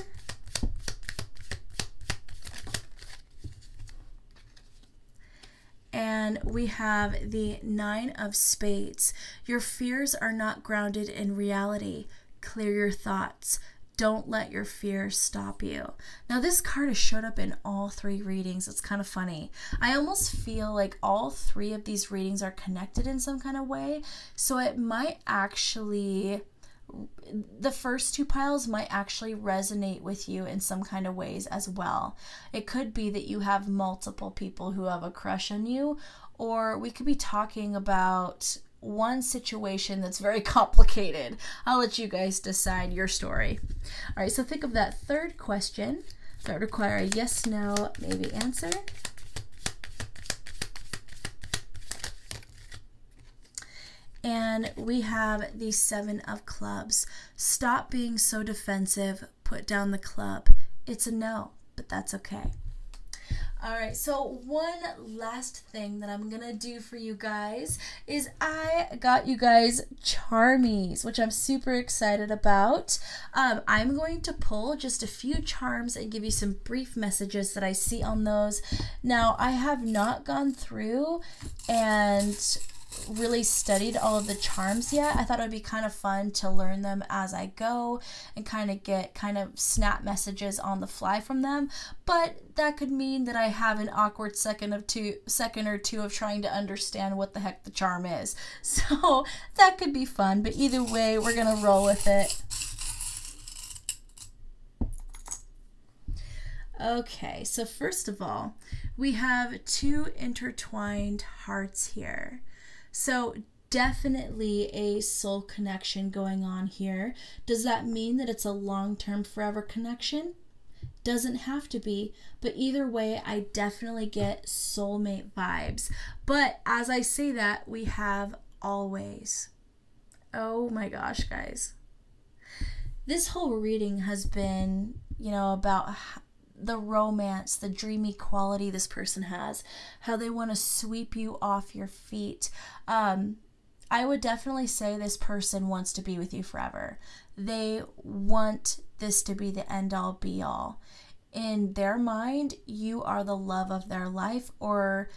And we have the 9 of spades. Your fears are not grounded in reality. Clear your thoughts. Don't let your fears stop you. Now this card has showed up in all 3 readings. It's kind of funny. I almost feel like all 3 of these readings are connected in some kind of way. So it might actually, the first 2 piles might actually resonate with you in some kind of ways as well. It could be that you have multiple people who have a crush on you, or we could be talking about one situation that's very complicated. I'll let you guys decide your story. All right, so think of that third question that would require a yes, no, maybe answer. And we have the 7 of clubs. Stop being so defensive. Put down the club. It's a no, but that's okay. All right, so one last thing that I'm going to do for you guys is I got you guys charmies, which I'm super excited about. I'm going to pull just a few charms and give you some brief messages that I see on those. Now, I have not gone through and really studied all of the charms yet. I thought it would be kind of fun to learn them as I go and kind of get snap messages on the fly from them, but that could mean that I have an awkward second or two of trying to understand what the heck the charm is. So that could be fun, but either way, we're gonna roll with it. Okay, so first of all, we have 2 intertwined hearts here. So definitely a soul connection going on here. Does that mean that it's a long-term forever connection? Doesn't have to be, but either way, I definitely get soulmate vibes. But as I say that, we have always. Oh my gosh, guys. This whole reading has been, about the romance, the dreamy quality this person has, how they want to sweep you off your feet. I would definitely say this person wants to be with you forever. They want this to be the end-all be-all. In their mind, you are the love of their life, or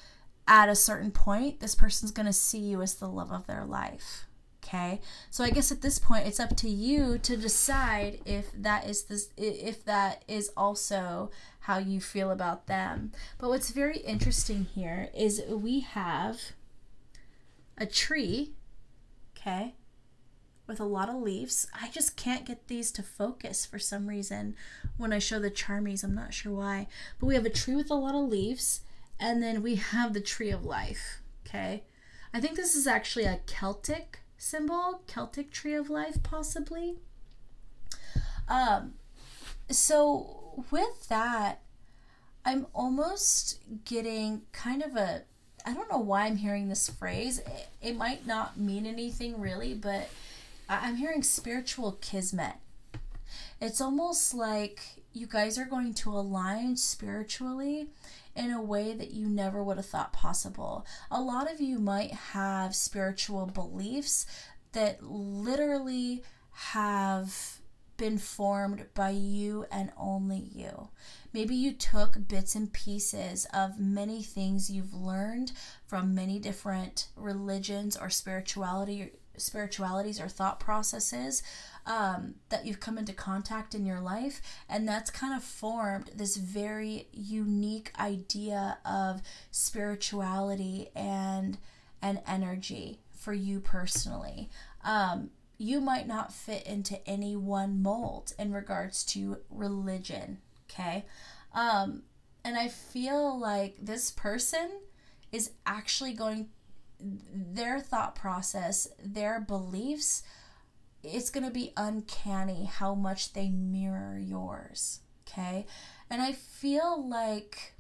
at a certain point, this person's going to see you as the love of their life. Okay, so I guess at this point it's up to you to decide if that is also how you feel about them. But what's very interesting here is we have a tree, okay, with a lot of leaves. I just can't get these to focus for some reason when I show the charmies. I'm not sure why, but we have a tree with a lot of leaves, and then we have the tree of life. Okay, I think this is actually a Celtic symbol, Celtic tree of life, possibly. So with that, I'm almost getting kind of a, I don't know why I'm hearing this phrase. It might not mean anything really, but I'm hearing spiritual kismet. It's almost like you guys are going to align spiritually in a way that you never would have thought possible. A lot of you might have spiritual beliefs that literally have been formed by you and only you. Maybe you took bits and pieces of many things you've learned from many different religions or spiritualities or thought processes that you've come into contact in your life, and that's kind of formed this very unique idea of spirituality and energy for you personally. You might not fit into any one mold in regards to religion, okay? And I feel like this person is actually going, their thought process, their beliefs, it's going to be uncanny how much they mirror yours, okay? And I feel like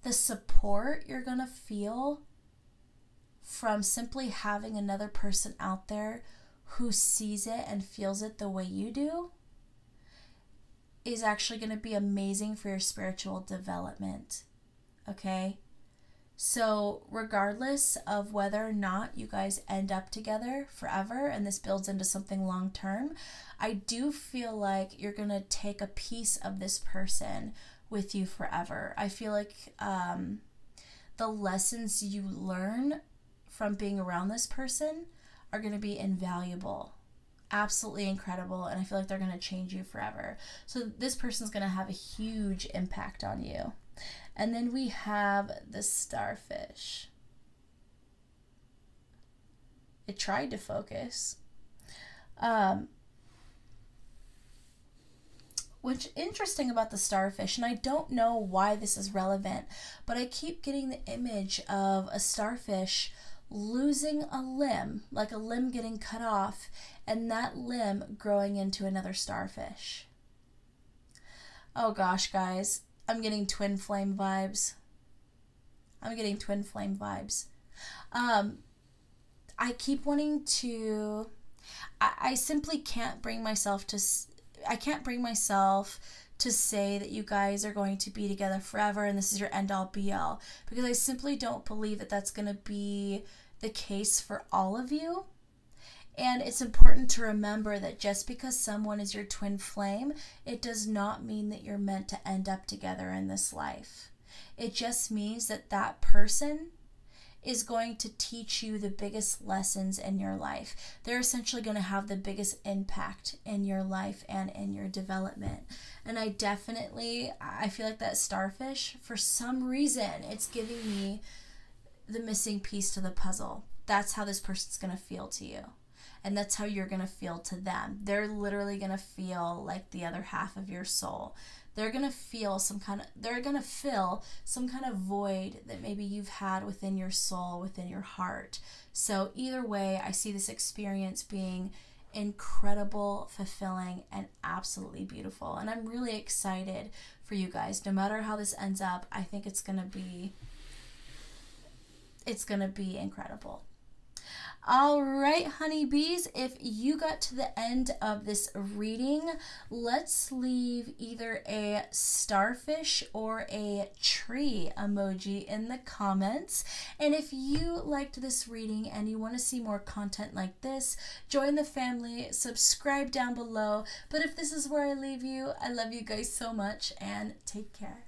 the support you're going to feel from simply having another person out there who sees it and feels it the way you do is actually going to be amazing for your spiritual development, okay? So regardless of whether or not you guys end up together forever and this builds into something long term, I do feel like you're going to take a piece of this person with you forever. I feel like the lessons you learn from being around this person are going to be invaluable, absolutely incredible, and I feel like they're going to change you forever. So this person's going to have a huge impact on you. And then we have the starfish. It tried to focus. Which interesting about the starfish, and I don't know why this is relevant, but I keep getting the image of a starfish losing a limb, like a limb getting cut off, and that limb growing into another starfish. Oh gosh, guys, I'm getting twin flame vibes. I keep wanting to, I simply can't bring myself to, to say that you guys are going to be together forever and this is your end all be all, because I simply don't believe that that's going to be the case for all of you. And it's important to remember that just because someone is your twin flame, it does not mean that you're meant to end up together in this life. It just means that that person is going to teach you the biggest lessons in your life. They're essentially going to have the biggest impact in your life and in your development. And I feel like that starfish, for some reason, it's giving me the missing piece to the puzzle. That's how this person's going to feel to you. And that's how you're going to feel to them. They're literally going to feel like the other half of your soul. They're going to fill some kind of void that maybe you've had within your soul, within your heart. So either way, I see this experience being incredible, fulfilling, and absolutely beautiful. And I'm really excited for you guys. No matter how this ends up, I think it's going to be incredible. All right, honeybees, if you got to the end of this reading, let's leave either a starfish or a tree emoji in the comments. And if you liked this reading and you want to see more content like this, join the family, subscribe down below. But if this is where I leave you, I love you guys so much and take care.